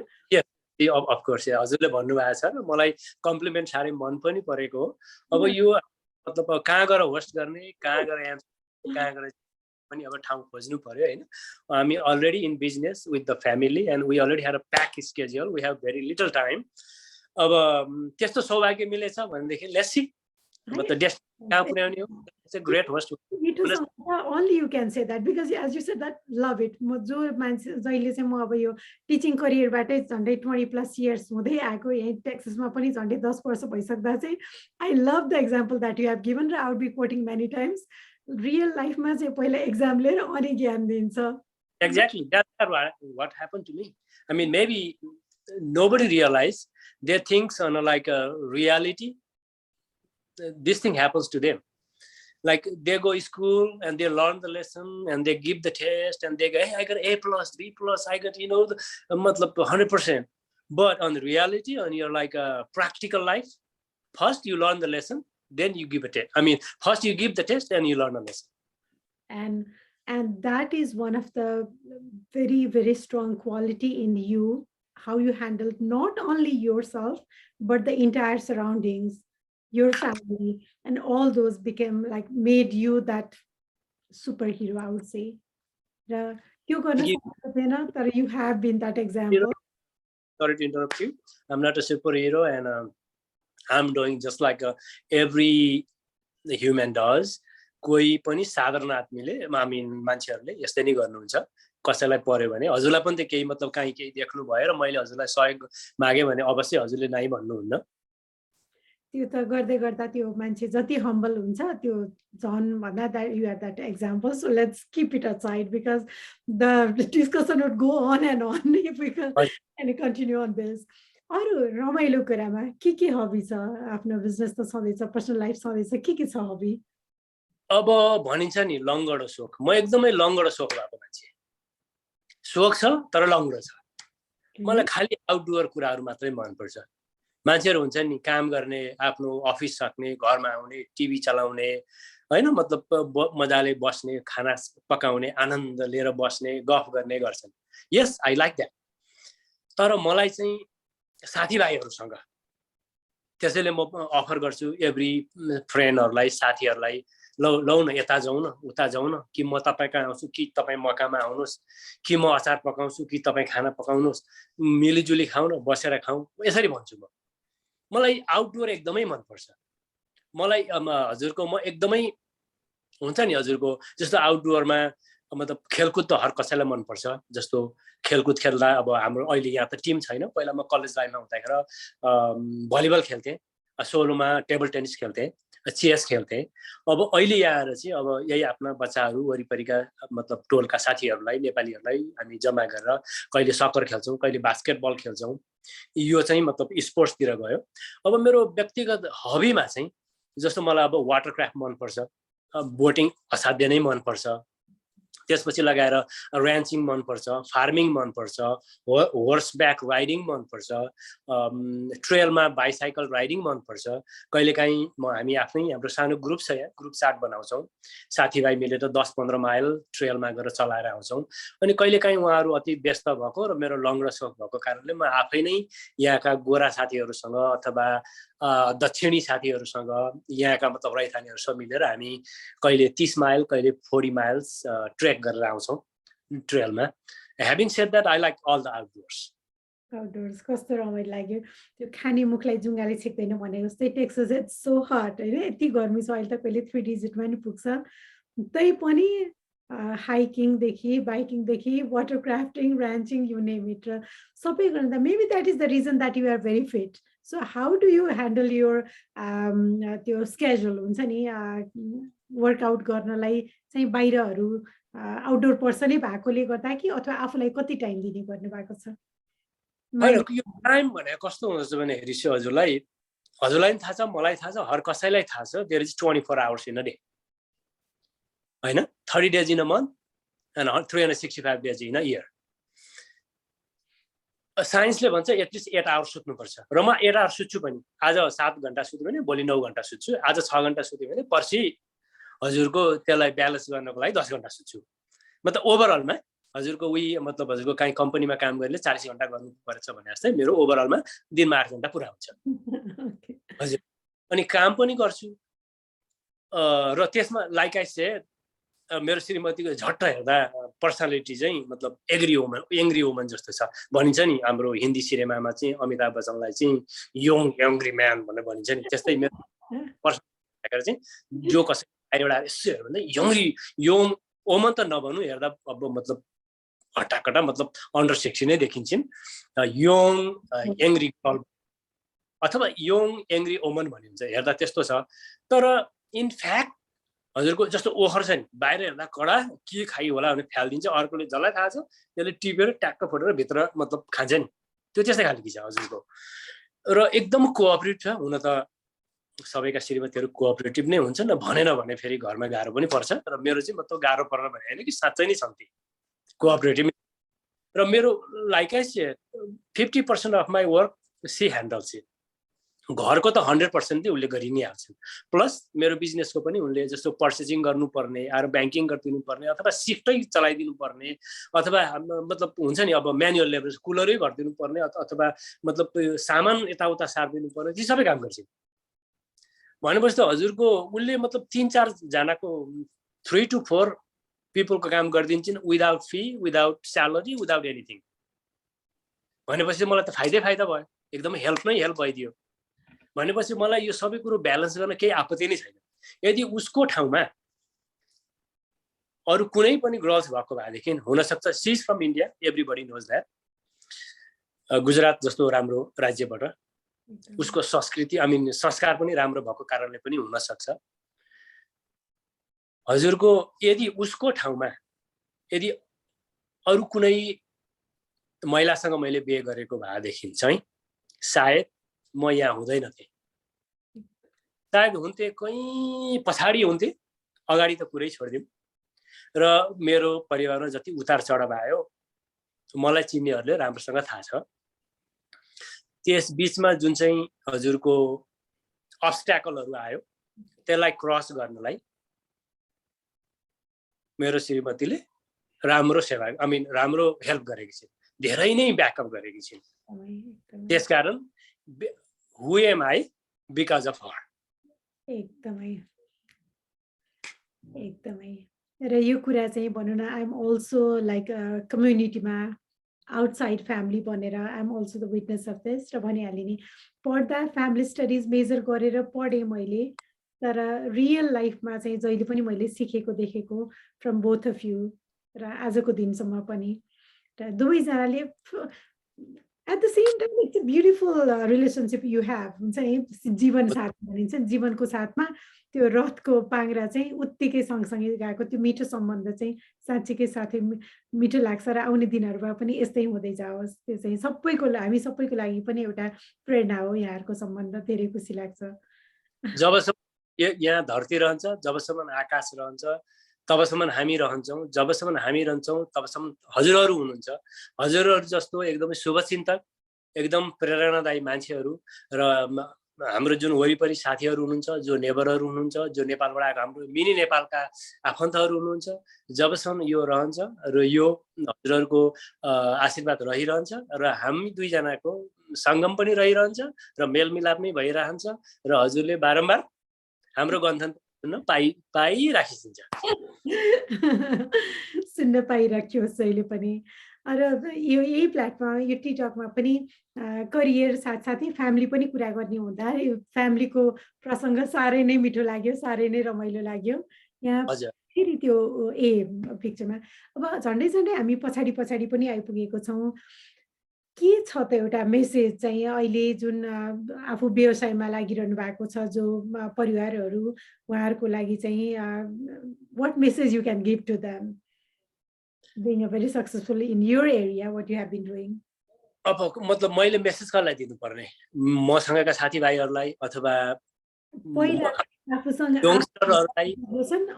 अफकोर्स हजुरले भन्नुभएको छ र मलाई कम्प्लिमेन्ट साह्रै मन पनि परेको हो. अब यो मतलब कहाँ गएर होस्ट गर्ने, कहाँ गएर एमसी, कहाँ गएर पनि अब ठाउँ खोज्नु पर्यो होइन. हामी already in business with the family and we already had a pack schedule, we have very little time. अब त्यस्तो सौभाग्य मिलेछ भनेदेखि लेट्स सी मतलब डेस्टिनी कहाँ पुर्याउने हो. It's a great host. Only you can say that because as you said that love it. म जो मान्छे जहिले चाहिँ म अब यो टिचिङ करियरबाटै झन्डै 20+ इयर्स हुँदै आएको, यही टेक्सासमा पनि झन्डै 10 वर्ष भइसक्दा चाहिँ I love the example that you have given र I would be quoting many times. Real लाइफमा चाहिँ पहिला एक्जाम लिएर अनि ज्ञान दिन्छ. Exactly, that's what happened to me. I mean, maybe nobody realized they think on like a reality. This thing happens to them. Like they go to school and they learn the lesson and they give the test and they go, hey, I got A+, B+, I got, you know, 100%. But on the reality, on your like a practical life, first you learn the lesson, then you give a test. I mean, first you give the test and you learn the lesson. And that is one of the very, very strong quality in you, how you handle not only yourself, but the entire surroundings, your family, and all those became like made you that superhero, I would say. You have been that example. Sorry to interrupt you. I'm not a superhero, and I'm doing just like every human does. कोही पनि साधारण आदमीले मान्छेहरूले यस्तै नै गर्नुहुन्छ. कसैलाई पर्यो भने हजुरलाई पनि त केही मतलब काहीँ केही देख्नु भयो र मैले हजुरलाई सहयोग मागे भने अवश्य हजुरले नाइ भन्नुहुन्न. त्यो त गर्दै गर्दा त्यो मान्छे जति हम्बल हुन्छ त्यो झन् भन्दा that you have that example. So let's keep it aside because the discussion would go on and on if we can continue on this. अरु रमाइलो कुरामा के हबी छ? आफ्नो बिजनेस त सधैँ छ, पर्सनल लाइफ सधैँ छ, के छ हबी? अब भनिन्छ नि लङ्गडो सोख. म एकदमै लङ्गडो सोख भएको मान्छे. सोख छ तर लङ्गडो छ. मलाई खाली आउटडोर कुराहरू मात्रै मन पर्छ. मान्छेहरू हुन्छ नि काम गर्ने, आफ्नो अफिस सक्ने, घरमा आउने, टिभी चलाउने हैन, मतलब मजाले बस्ने, खाना पकाउने, आनन्द लिएर बस्ने, गफ गर्ने गर्छन्. Yes I like that. तर मलाई चाहिँ साथीभाइहरूसँग त्यसैले म अफर गर्छु एभ्री फ्रेन्डहरूलाई, साथीहरूलाई, लौ न यता जाउँ न, उता जाउँ न, कि म तपाईँ कहाँ आउँछु, कि तपाईँ म कहाँमा आउनुहोस्, कि म अचार पकाउँछु, कि तपाईँ खाना पकाउनुहोस्, मिलिजुली खाउँ न, बसेर खाउँ, यसरी भन्छु म. मलाई आउटडोर एकदमै मनपर्छ. मलाई हजुरको म एकदमै हुन्छ नि हजुरको जस्तो आउटडोरमा मतलब खेलकुद त हर कसैलाई मनपर्छ. जस्तो खेलकुद खेल्दा अब हाम्रो अहिले यहाँ त टिम छैन. पहिला म कलेज लाइफमा हुँदाखेरि भलिबल खेल्थेँ, सोलोमा टेबल टेनिस खेल्थेँ, चेस खेल्थेँ. अब अहिले आएर चाहिँ अब यही आफ्ना बच्चाहरू वरिपरिका मतलब टोलका साथीहरूलाई, नेपालीहरूलाई हामी जम्मा गरेर कहिले सकर खेल्छौँ, कहिले बास्केटबल खेल्छौँ. यो चाहिँ मतलब स्पोर्ट्सतिर गयो. अब मेरो व्यक्तिगत हबीमा चाहिँ जस्तो मलाई अब वाटरक्राफ्ट मनपर्छ, बोटिङ असाध्य नै मनपर्छ. त्यसपछि लगाएर र्यान्चिङ मनपर्छ, फार्मिङ मनपर्छ, होर्सब्याक राइडिङ मनपर्छ, ट्रेलमा बाइसाइकल राइडिङ मनपर्छ। कहिलेकाहीँ हामी आफ्नै हाम्रो सानो ग्रुप छ, यहाँ ग्रुप चार्ट बनाउँछौँ, साथीभाइ मिलेर 10-15 माइल ट्रेलमा गएर चलाएर आउँछौँ। अनि कहिलेकाहीँ उहाँहरू अति व्यस्त भएको र मेरो लङ र सोख भएको कारणले म आफै नै यहाँका गोरा साथीहरूसँग अथवा दक्षिणी साथीहरूसँग यहाँका मतलब रैथानेहरू सब मिलेर हामी कहिले 30 माइल कहिले 40 माइल्स ट्रेक गरेर आउँछौँ ट्रेलमा। Having said that, I like all the outdoors. Outdoors कस्तो रमाइलो लाग्यो। त्यो खाने मुखलाई जुङ्गाले छेक्दैन भने जस्तै टेक्सस इट्स सो हट होइन, यति गर्मी छ अहिले त कहिले 3 डिजिटमा नि पुग्छ। तै पनि हाइकिङदेखि बाइकिङदेखि water crafting ranching you name it र सबै गर्दा maybe that is the reason that you are very fit. So how do you handle your त्यो स्केड्युल हुन्छ नि वर्कआउट गर्नलाई चाहिँ बाहिरहरू आउटडोर पर्सनै भएकोले गर्दा कि अथवा आफूलाई कति टाइम दिने गर्नु भएको छ? होइन, यो टाइम भनेको कस्तो हुन्छ भने हेरी चाहिँ हजुरलाई पनि थाहा छ, मलाई थाहा छ, हर कसैलाई थाहा छ, there is 24 hours in a day होइन, 30 days in a month and 365 days in a year. साइन्सले भन्छ एटलिस्ट 8 आवर्स सुत्नुपर्छ र म 8 आवर्स सुत्छु पनि। आज 7 घन्टा सुत्यो भने भोलि 9 घन्टा सुत्छु, आज 6 घन्टा सुत्यो भने पर्सि हजुरको त्यसलाई ब्यालेन्स गर्नको लागि 10 घन्टा सुत्छु। मतलब ओभरअलमा हजुरको मतलब हजुरको काहीँ कम्पनीमा काम गर्ने 40 घन्टा गर्नुपर्छ भने जस्तै मेरो ओभरअलमा दिनमा 8 घन्टा पुरा हुन्छ हजुर। अनि काम पनि गर्छु र त्यसमा लाइक आई सेड मेरो श्रीमतीको झट्ट हेर्दा पर्सनालिटी चाहिँ मतलब एङ्ग्री वुमन जस्तो छ भनिन्छ नि। हाम्रो हिन्दी सिनेमामा चाहिँ अमिताभ बच्चनलाई चाहिँ यङ्ग्री म्यान भनेर भनिन्छ नि, त्यस्तै मेरो पर्सनालिटी चाहिँ जो कसै एउटा यसो हेर्यो भने यङ वुमन त नभनौँ, हेर्दा अब मतलब हट्टाकट्टा मतलब अन्डर सेक्सी नै देखिन्छन्, यङ एङ्ग्री गर्ल अथवा यङ एङ्ग्री वुमन भनिन्छ, हेर्दा त्यस्तो छ। तर इनफ्याक्ट हजुरको जस्तो ओखर छ नि, बाहिर हेर्दा कडा के खाइ होला भने फ्यालिदिन्छ, अर्कोले जसलाई थाहा छ त्यसले टिपेर ट्याक्क फोटेर भित्र मतलब खान्छ नि, त्यो त्यस्तै खालको छ हजुरको। र एकदम कोअपरेटिभ छ। हुन त सबैका श्रीमतीहरू कोअपरेटिभ नै हुन्छन्, भनेन भने फेरि घरमा गाह्रो पनि पर्छ। र मेरो चाहिँ मतलब गाह्रो पर्न भने होइन कि साँच्चै नै छन् ती कोअपरेटिभ। र मेरो like I say 50% of my work she handles it. घरको त 100% उसले गरि नै हाल्छन्, प्लस मेरो बिजनेसको पनि उनले जस्तो पर्चेजिङ गर्नुपर्ने, अरू ब्याङ्किङ गरिदिनु पर्ने, अथवा सिफ्टै चलाइदिनु पर्ने, अथवा मतलब हुन्छ नि अब म्यानुअल लेबर कुलरै भरिदिनु पर्ने, अथवा मतलब सामान यताउता सारिदिनु पर्ने, ती सबै काम गर्छन्। भनेपछि त हजुरको उसले मतलब 3-4 जनाको 3 to 4 पिपलको काम गरिदिन्छन् without fee, without salary, without anything. भनेपछि मलाई त फाइदा भयो, एकदमै हेल्प नै हेल्प भइदियो। भनेपछि मलाई यो सबै कुरो ब्यालेन्स गर्न केही आपत्ति नै छैन। यदि उसको ठाउँमा अरू कुनै पनि गर्ल्स भएको भएदेखि हुनसक्छ, she is from India, everybody knows that, Gujarat जस्तो राम्रो राज्यबाट उसको संस्कृति संस्कार पनि राम्रो भएको कारणले पनि हुनसक्छ। हजुरको यदि उसको ठाउँमा यदि अरू कुनै महिलासँग मैले बिहे गरेको भएदेखि चाहिँ सायद म यहाँ हुँदैन थिएँ, सायद हुन्थे कहीँ पछाडि हुन्थे, अगाडि त कुरै छोडिदिउँ। र मेरो परिवारमा जति उतार चढाव आयो मलाई चिन्नेहरूले राम्रोसँग थाहा छ। त्यस बीचमा जुन चाहिँ हजुरको अब्स्ट्याकलहरू आयो त्यसलाई क्रस गर्नलाई मेरो श्रीमतीले राम्रो सेवा राम्रो हेल्प गरेकी छिन्, धेरै नै ब्याकअप गरेकी छिन्। त्यसकारण who am I because of her. एकदमै र यो कुरा चाहिँ भनौँ न, आइ एम अल्सो लाइक कम्युनिटीमा आउटसाइड फ्यामिली बनेर I am also the witness of this. र भनिहालेँ नि, पढ्दा फ्यामिली स्टडिज मेजर गरेर पढेँ मैले, तर रियल लाइफमा चाहिँ जहिले पनि मैले सिकेको देखेको फ्रम बोथ अफ यु र आजको दिनसम्म पनि, र दुवैजनाले at the same time it's a beautiful relationship you have. हुन्छ नि जीवन साथी भनिन्छ, जीवनको साथमा त्यो रथको पाङ्ग्रा चाहिँ उत्तिकै सँगसँगै गएको त्यो मिठो सम्बन्ध चाहिँ साँच्चीकै साथै मिठो लाग्छ। र आउने दिनहरूमा पनि यस्तै हुँदै जाओस्, त्यो चाहिँ हामी सबैको लागि पनि एउटा प्रेरणा हो यहाँहरूको सम्बन्ध। धेरै खुसी लाग्छ। जबसम्म यहाँ धरती रहन्छ, जबसम्म आकाश रहन्छ, तबसम्म हामी रहन्छौँ, जबसम्म हामी रहन्छौँ तबसम्म हजुरहरू हुनुहुन्छ। हजुरहरू जस्तो एकदमै शुभचिन्तक, एकदम प्रेरणादायी मान्छेहरू र हाम्रो जुन वरिपरि साथीहरू हुनुहुन्छ, जो नेबरहरू हुनुहुन्छ, जो नेपालबाट आएको हाम्रो मिनी नेपालका आफन्तहरू हुनुहुन्छ, जबसम्म यो रहन्छ र यो हजुरहरूको आशीर्वाद रहिरहन्छ र हामी दुईजनाको सङ्गम पनि रहिरहन्छ र मेलमिलाप नै भइरहन्छ र हजुरले बारम्बार हाम्रो गन्थन सुन्न पाइराखिन्छ। सुन्न पाइराखियोस् जहिले पनि। र यो यही प्लेटफर्म, यो टिकटकमा पनि करियर साथसाथै फ्यामिली पनि कुरा गर्ने हुँदा यो फ्यामिलीको प्रसङ्ग साह्रै नै मिठो लाग्यो, साह्रै नै रमाइलो लाग्यो। यहाँ फेरि त्यो पिक्चरमा अब झन्डै झन्डै हामी पछाडि पछाडि पनि आइपुगेको छौँ। के छ त एउटा मेसेज चाहिँ अहिले जुन आफू व्यवसायमा लागिरहनु भएको छ जो परिवारहरू, उहाँहरूको लागि चाहिँ what message you can give to them being a very successful in your area, what you have been doing? अब मतलब मैले मेसेज कसलाई दिनुपर्ने, मसँगका साथीभाइहरूलाई अथवा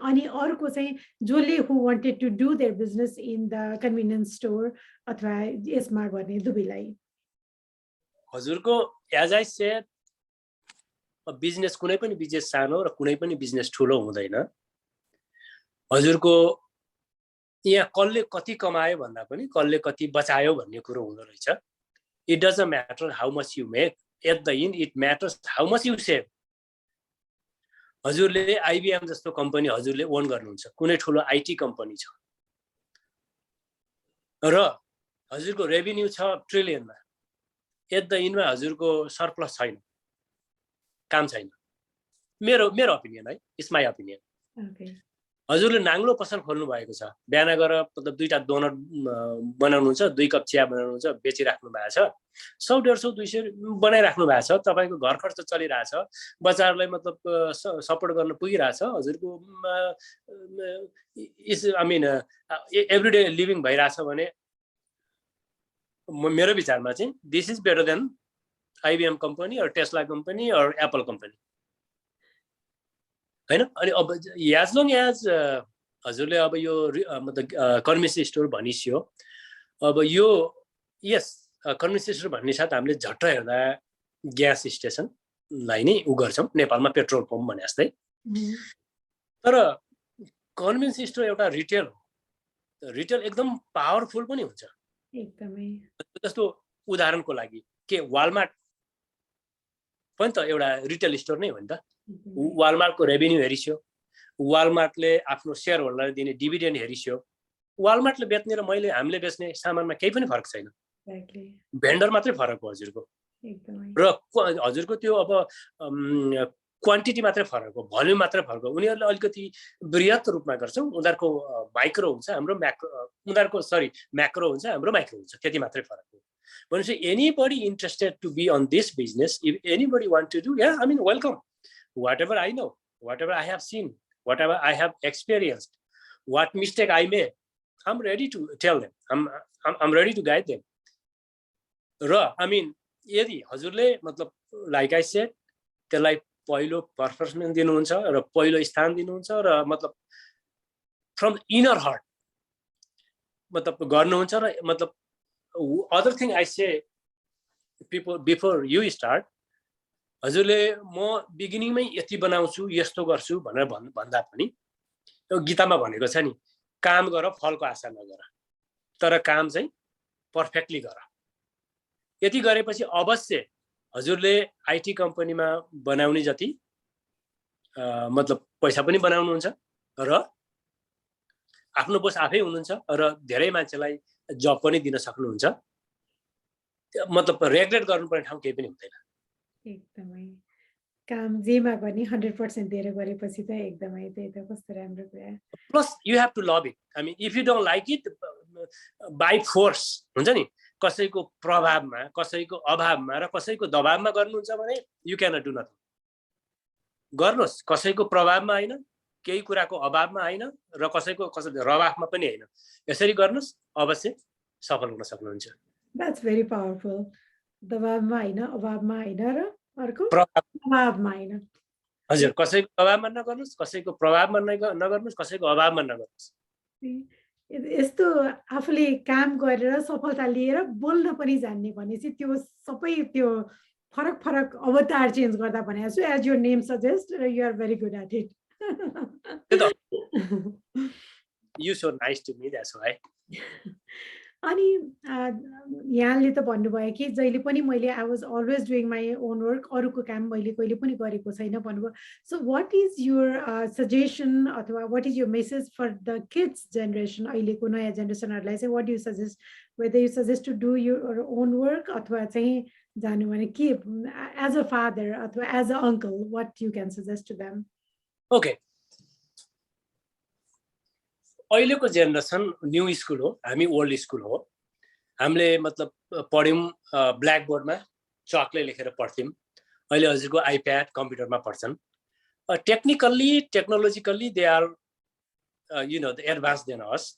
अनि अर्को चाहिँ जसले who wanted to do their business in the convenience store अथवा यसमा गर्ने दुवैलाई? हजुरको एज आई सेड बिजनेस कुनै पनि बिजनेस सानो र कुनै पनि बिजनेस ठुलो हुँदैन। हजुरको यहाँ कसले कति कमायो भन्दा पनि कसले कति बचायो भन्ने कुरो हुँदो रहेछ। It doesn't matter how much you make, at the end it matters how much you save. हजुरले आइबिएम जस्तो कम्पनी हजुरले ओन गर्नुहुन्छ, कुनै ठुलो आइटी कम्पनी छ र हजुरको रेभिन्यू छ ट्रिलियनमा, एट द एन्डमा हजुरको सरप्लस छैन, काम छैन। मेरो ओपिनियन है, इट्स माई ओपिनियन। हजुरले नाङ्लो पसल खोल्नु भएको छ, बिहान गएर मतलब 2टा डोनट बनाउनुहुन्छ, 2 कप चिया बनाउनुहुन्छ, बेचिराख्नु भएको छ, 100, 150, 200 बनाइराख्नु भएको छ, तपाईँको घर खर्च चलिरहेछ, बच्चाहरूलाई मतलब सपोर्ट गर्न पुगिरहेछ, हजुरको आई मिन एभ्रिडे लिभिङ भइरहेछ भने मेरो विचारमा चाहिँ this is better than IBM company or Tesla company or Apple company हैन। अनि अब एज लङ एज हजुरले अब यो मतलब कन्भेन्स स्टोर भनिसियो, अब यो यस कन्भेन्स स्टोर भन्ने साथ हामीले झट्ट हेर्दा ग्यास स्टेसनलाई नै उ गर्छौँ, नेपालमा पेट्रोल पम्प भने जस्तै। तर कन्भेन्स स्टोर एउटा रिटेल एकदम पावरफुल पनि हुन्छ एकदमै। जस्तो उदाहरणको लागि के वालमार्ट पनि त एउटा रिटेल स्टोर नै हो नि त। वालमार्टको रेभिन्यू हेरिस्यो, वालमार्टले आफ्नो सेयर होल्डरलाई दिने डिभिडेन्ड हेरिस्यो, वालमार्टले बेच्ने र हामीले बेच्ने सामानमा केही पनि फरक छैन, भेन्डर मात्रै फरक हो हजुरको। र हजुरको त्यो अब क्वान्टिटी मात्रै फरक हो, भल्युम मात्रै फरक हो। उनीहरूले अलिकति बृहत रूपमा गर्छौँ, उनीहरूको माइक्रो हुन्छ, हाम्रो म्याक्रो, उनीहरूको म्याक्रो हुन्छ, हाम्रो माइक्रो हुन्छ, त्यति मात्रै फरक हो। भनेपछि anybody interested to be on this business, if anybody want to do, yeah, I mean welcome. Whatever I know, whatever I have seen, whatever I have experienced, what mistake I made, I'm ready to tell them, I'm ready to guide them. र I mean यदि हजुरले मतलब like I said त्यसलाई पहिलो performance दिनुहुन्छ र पहिलो स्थान दिनुहुन्छ र मतलब फ्रम इनर हार्ट मतलब गर्नुहुन्छ र मतलब other thing I say people before you start, हजुरले म बिगिनिङमै यति बनाउँछु यस्तो गर्छु भनेर भन्दा पनि त्यो गीतामा भनेको छ नि, काम गर फलको आशा नगर, तर काम चाहिँ पर्फेक्टली गर। यति गरेपछि अवश्य हजुरले आइटी कम्पनीमा बनाउने जति मतलब पैसा पनि बनाउनुहुन्छ र आफ्नो बोस आफै हुनुहुन्छ र धेरै मान्छेलाई जब पनि दिन सक्नुहुन्छ। मतलब रेग्रेट गर्नुपर्ने ठाउँ केही पनि हुँदैन। एकदमै काम जेमा गर्ने 100% दिएर गरेपछि त एकदमै त्यही त कस्तो राम्रो कुरा। Plus you have to love it. I mean if you don't like it by force हुन्छ नि, कसैको प्रभावमा, कसैको अभावमा र कसैको दबावमा गर्नुहुन्छ भने you can not do nothing. गर्नुहोस्, कसैको प्रभावमा होइन, केही कुराको अभावमा होइन र कसैको रवाफमा पनि होइन, यसरी गर्नुहोस्, अवश्य सफल हुन सक्नुहुन्छ। That's very powerful. दबावमा होइन, अभावमा होइन र अर्को प्रभावमा होइन। हजुर कसैको दबाबमा नगर्नुस्, कसैको प्रभावमा नगर्नुस्, कसैको अभावमा नगर्नुस्। यस्तो आफूले काम गरेर सफलता लिएर बोल्न पनि जान्ने भनेपछि त्यो सबै त्यो फरक फरक अवतार चेन्ज गर्दा भनेको छु as your name suggest you are very good at it You so nice to me, that's why. अनि यहाँले त भन्नुभयो कि जहिले पनि मैले I was always doing my own work अरूको काम मैले कहिले पनि गरेको छैन भन्नुभयो so what is your suggestion अथवा what is your message for the kids generation अहिलेको नयाँ जेनेरेसनहरूलाई चाहिँ what you suggest whether you suggest to do your own work अथवा चाहिँ जानु भने के एज अ फादर अथवा as a uncle what you can suggest to them okay अहिलेको जेनेरेसन न्यू स्कुल हो हामी ओल्ड स्कुल हो हामीले मतलब पढ्यौँ ब्ल्याक बोर्डमा चकले लेखेर पढ्थ्यौँ अहिले हजुरको आइप्याड कम्प्युटरमा पढ्छन् technically technologically they are you know the advanced than us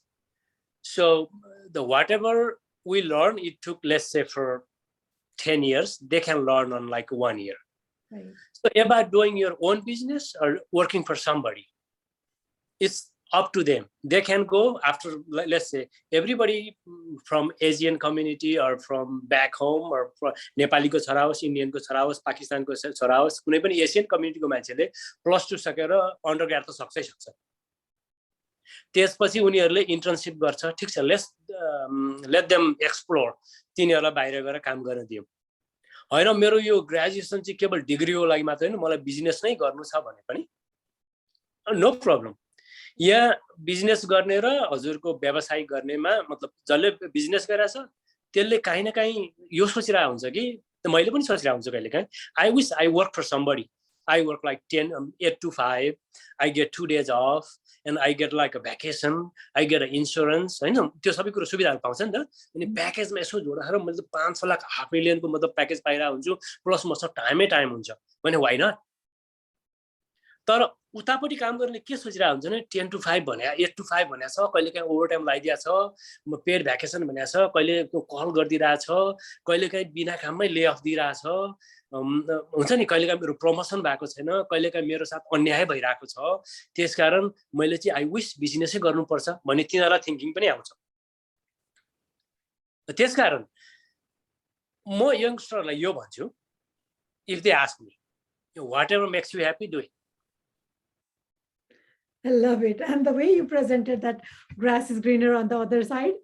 so the whatever we learn it took let's say for 10 years they can learn on like 1 year right. So about doing your own business or working for somebody it's up to them they can go after let's say everybody from Asian community or from back home or Nepali ko chhara hoस् Indian ko chhara hoस् Pakistan ko chhara hoस् कुनै पनि Asian कम्युनिटीको मान्छेले +2 सकेर अन्डरग्रेड त सक्छै सक्छ त्यसपछि उनीहरूले internship गर्छ ठीक छ लेट देम एक्सप्लोर तिनीहरूलाई बाहिर गएर काम गर्न दियौँ हैन मेरो यो ग्रेजुएसन चाहिँ केवल डिग्रीको लागि मात्र हैन मलाई बिजनेस नै गर्नु छ भने पनि नो प्रब्लम यहाँ बिजनेस गर्ने र हजुरको व्यवसाय गर्नेमा मतलब जसले बिजनेस गरेछ त्यसले काहीँ न काहीँ यो सोचिरहेको हुन्छ कि मैले पनि सोचिरहेको हुन्छु कहिलेकाहीँ I wish I work for somebody I work like 8 to 5. I get 2 days off and I get like a vacation. I get an insurance. हैन त्यो सबै कुरो सुविधाहरु पाउँछ नि त अनि प्याकेजमा यसो जोडेर मैले 5 लाख हाफ मिलियनको मतलब प्याकेज पाइरा हुन्छु प्लस मसँग टाइमै टाइम हुन्छ भने व्हाइ नट तर उतापट्टि काम गर्ने के सोचिरा हुन्छ नि 10 to 5 भने 8 to 5 भने छ कहिले काहीँ ओभरटाइम लाइदिया छ म पेड भ्याकेसन भने छ कहिले कल गर्दिरा छ कहिले काहीँ बिना काममै ले अफ दिइरा छ हुन्छ नि कहिले काहीँ मेरो प्रमोसन भएको छैन कहिले काहीँ मेरो साथ अन्याय भइराको छ त्यसकारण मैले चाहिँ आई विश बिजनेसै गर्नुपर्छ भन्ने तिनीहरुलाई थिंकिङ पनि आउँछ त्यसकारण म यंगस्टरलाई यो भन्छु if they ask me whatever makes you happy do it. I love it. And the way you presented that grass is greener on the other side.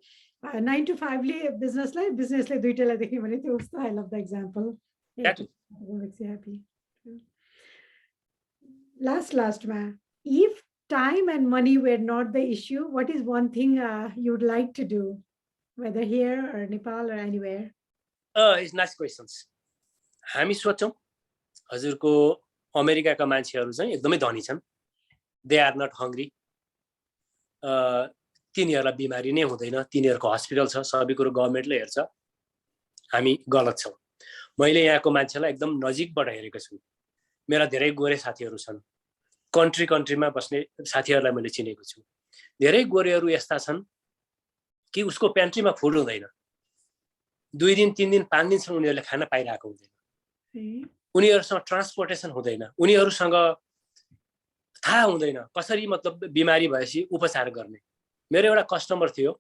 9 to 5 business life दुईटैलाई देख्यो भने त्यो उस्तो I love the example. That makes you happy. Last ma, if time and money were not the issue, what is one thing you'd like to do, whether here or Nepal or anywhere? It's nice questions. हामी सोचौं हजुरको अमेरिकाका मान्छेहरु चाहिँ एकदमै धनी छन्. They are not hungry. तिनीहरुलाई बिमारी नै हुँदैन तिनीहरुको हस्पिटल छ सबै कुरो गभर्नमेन्टले हेर्छ हामी गलत छौं मैले यहाँको मान्छेलाई एकदम नजिकबाट हेरेको छु मेरा धेरै गोरे साथीहरु छन् कन्ट्रीमा बस्ने साथीहरुलाई मैले चिनेको छु धेरै गोरेहरु यस्ता छन् कि उसको प्यान्ट्रीमा फुड हुँदैन 2 दिन 3 दिन 5 दिनसम्म उनीहरुले खाना पाइराको हुँदैन उनीहरुसँग ट्रान्सपोर्टेसन हुँदैन उनीहरुसँग थाहा हुँदैन कसरी मतलब बिमारी भएपछि उपचार गर्ने मेरो एउटा कस्टमर थियो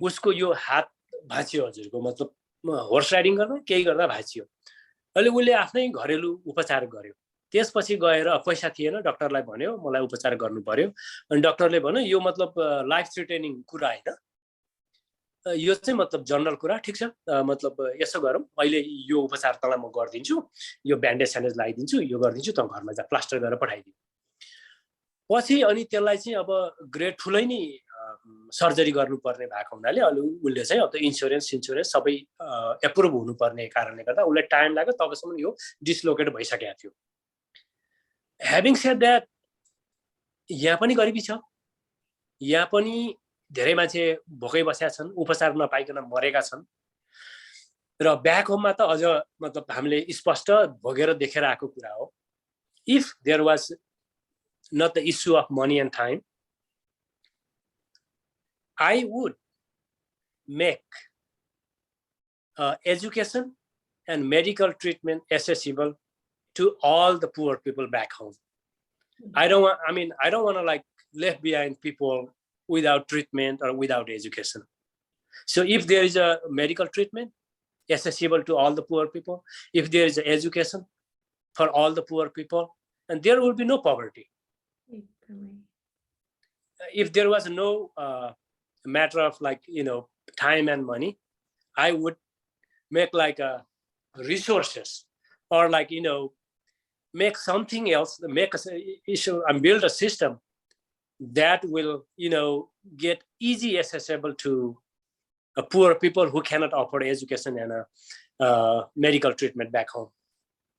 उसको यो हात भाँचियो हजुरको मतलब होर्स राइडिङ गर्दा केही गर्दा भाँचियो अहिले उले आफ्नै घरेलु उपचार गर्यो त्यसपछि गएर पैसा थिएन डाक्टरलाई भन्यो मलाई उपचार गर्नु पर्यो अनि डाक्टरले भन्यो यो मतलब लाइफ थ्रेटनिङ कुरा हैन यो चाहिँ मतलब जनरल कुरा ठीक छ मतलब यसो गरौँ अहिले यो उपचार तँलाई म गर्दिन्छु यो ब्यान्डेज स्यान्डेज लगाइदिन्छु यो गर्दिन्छु त घरमा जा प्लास्टर गरेर पठाइदिन्छु पछि अनि त्यसलाई चाहिँ अब ग्रेड ठुलै नि सर्जरी गर्नुपर्ने भएको हुनाले अलि उले चाहिँ अब इन्स्योरेन्स सबै एप्रुभ हुनुपर्ने कारणले गर्दा उले टाइम लाग्यो तबसम्म यो डिसलोकेट भइसकेको थियो ह्याभिङ सेड दैट यहाँ पनि गरिबी छ यहाँ पनि धेरै मान्छे भोकै बसेका छन् उपचार नपाइकन मरेका छन् र ब्याक होममा त अझ मतलब हामीले स्पष्ट भोगेर देखेर आएको कुरा हो if there was not the issue of money and time I would make education and medical treatment accessible to all the poor people back home. I don't want to like left behind people without treatment or without education. So if there is a medical treatment accessible to all the poor people, if there is education for all the poor people, and there will be no poverty. If there was no matter of like, time and money, I would make like a resources or like, make something else, make a issue and build a system that will, get easy accessible to poor people who cannot afford education and medical treatment back home.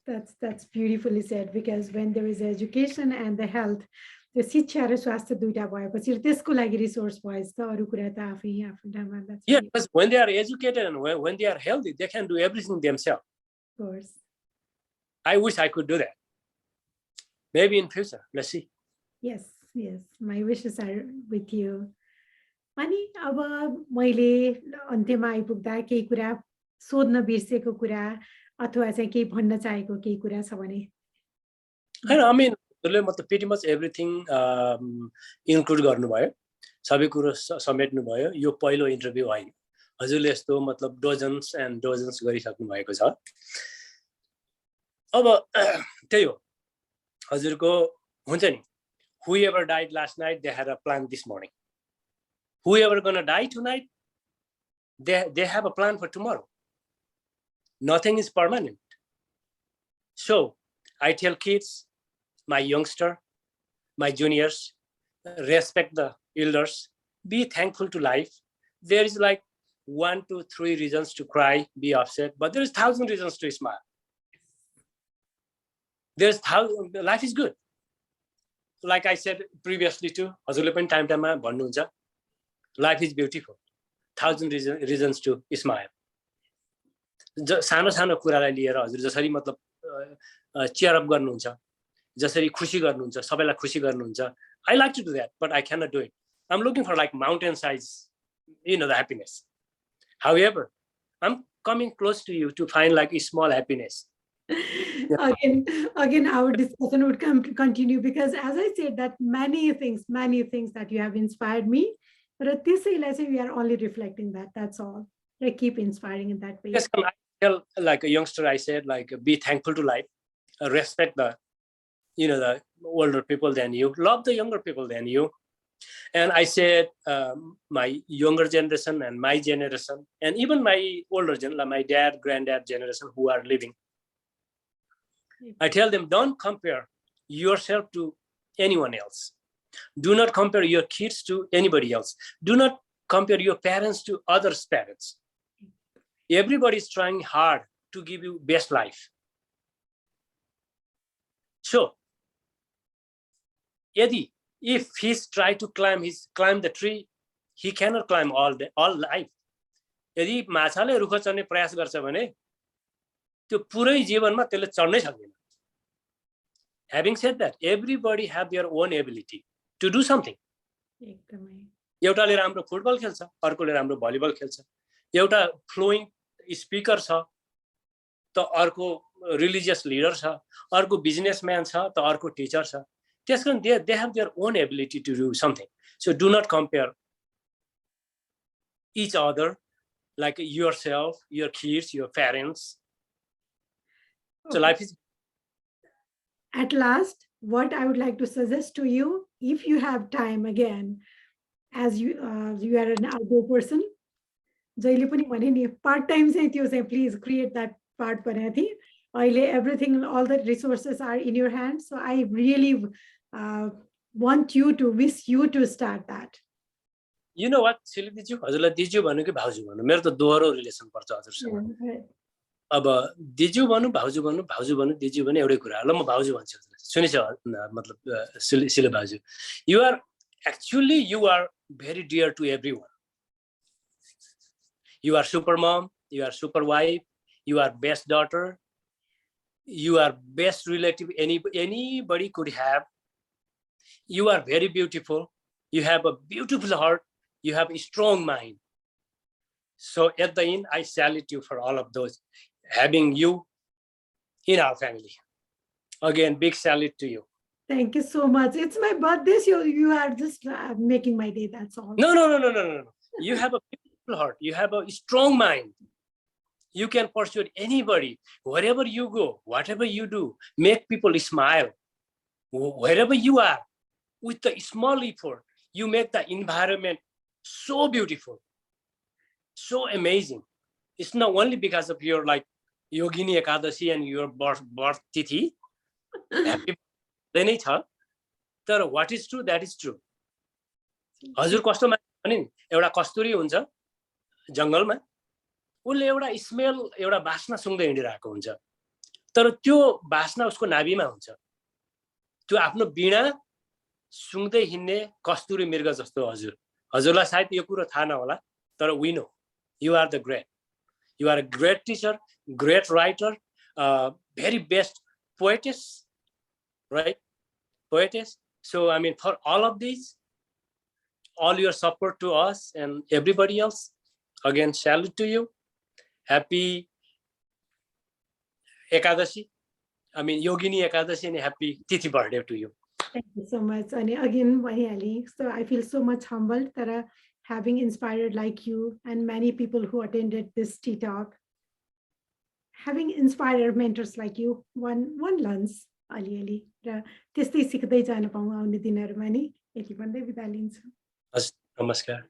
That's beautifully said, because when there is education and the health, the शिक्षा र स्वास्थ्य दुईटा भएपछि त्यसको लागि resource भएछ त अरु कुरा त आफै आफैमा. Yeah, because when they are educated and when they are healthy, they can do everything themselves. Of course. I wish I could do that. Maybe in future, let's see. Yes, my wishes are with you. अनि अब मैले अन्त्यमा आइपुग्दा केही कुरा सोध्न बिर्सेको कुरा अथवा चाहिँ केही भन्न चाहेको केही कुरा छ भने? I mean, pretty much everything include गर्नुभयो, सबै कुरो समेट्नु भयो. यो पहिलो इन्टरभ्यु होइन, हजुरले यस्तो मतलब डजन्स एन्ड डजन्स गरिसक्नु भएको छ. अब त्यही हो, हजुरको हुन्छ नि, whoever died last night, they had a plan this morning. Whoever gonna die tonight, they have a plan for tomorrow. Nothing is permanent. So I tell kids, my youngster, my juniors, respect the elders, be thankful to life. There is like 1, 2, 3 reasons to cry, be upset, but there is 1,000 reasons to smile. Life is good. Like I said previously too, हजुरले पनि time टाइममा भन्नुहुन्छ, life is beautiful. 1,000 reasons to smile. सानो सानो कुरालाई लिएर हजुर जसरी मतलब cheer up गर्नुहुन्छ, जसरी खुसी गर्नुहुन्छ, सबैलाई खुसी गर्नुहुन्छ. I like to do that, but I cannot do it. I'm looking for like mountain size, the happiness. However, I'm coming close to you to find like a small happiness. Again, our discussion would continue, because as I said that many things that you have inspired me, but we are only reflecting that. That's all. Like, keep inspiring in that way. Yes, I tell like a youngster, I said like be thankful to life, respect the the older people than you, love the younger people than you. And I said my younger generation and my generation and even my older generation, my dad, granddad generation who are living, I tell them, don't compare yourself to anyone else. Do not compare your kids to anybody else. Do not compare your parents to others' parents. Everybody is trying hard to give you best life. So, if he's trying to climb the tree, he cannot climb all life. यदि माछाले रुख चढ्ने प्रयास गर्छ भने त्यो पुरै जीवनमा त्यसले चढ्नै सक्दैन. Having said that, everybody have their own ability to do something. एउटाले राम्रो फुटबल खेल्छ, अर्कोले राम्रो भलिबल खेल्छ. एउटा फ्लोइङ स्पिकर छ त अर्को रिलिजियस लिडर छ, अर्को बिजनेसम्यान छ त अर्को टिचर छ. त्यसकारण they have their own ability to do something. So do not compare each other like yourself, your kids, your parents. So life is. At last, what I would like to suggest to you, if you have time again, as you are an outdoor person, जहिले पनि भने नि part time चाहिँ त्यो चाहिँ please create that part भनेको थिएँ. अहिले everything, all the resources are in your hands. So I really want you to wish you to start that. You know what, Shilu दिजु, हजुरलाई दिजु भन्नु कि भाउजू भन्नु, मेरो त दोहोरो रिलेसन पर्छ हजुरसँग. अब दिजु भन्नु, भाउजू भन्नु, भाउजू भन्नु, दिजु भन्नु एउटै कुरा. ल म भाउजू भन्छु हजुरलाई. सुनिन्छ मतलब Shilu भाउजू. You are very dear to everyone. You are super mom, you are super wife, you are best daughter, you are best relative anybody could have. You are very beautiful. You have a beautiful heart. You have a strong mind. So at the end, I salute you for all of those, having you in our family. Again, big salute to you. Thank you so much. It's my birthday, so you are just making my day. That's all. No. You have a beautiful heart. You have a strong mind. You can pursue anybody, wherever you go, whatever you do, make people smile. Wherever you are, with the small effort, you make the environment so beautiful, so amazing. It's not only because of your like Yogini Ekadashi and your birth tithi. Happy birthday छ. तर what is true, that is true. हजुर कस्तो मान्छे भने नि एउटा कस्तुरी हुन्छ जंगलमा, उसले एउटा स्मेल एउटा बास्ना सुँग्दै हिँडिरहेको हुन्छ, तर त्यो बास्ना उसको नाभिमा हुन्छ। त्यो आफ्नो बीणा सुँग्दै हिँड्ने कस्तुरी मृग जस्तो हजुर। हजुरलाई सायद यो कुरा थाहा नहोला, तर we know you are the great. You are a great teacher, great writer, very best poetess, right? Poetess. So I mean, for all of these, all your support to us and everybody else, again, salute to you. Happy Ekadashi. I mean, Yogini Ekadashi, and happy Tithi birthday to you. Thank you so much. And again, Ali, so I feel so much humbled that having inspired like you and many people who attended this TeaTalk, having inspired mentors like you, one learns, Ali. त्यस्तै सिक्दै जान पाऊँ आउने दिनहरुमा नि यति भन्दै बिदा लिन्छु। नमस्कार।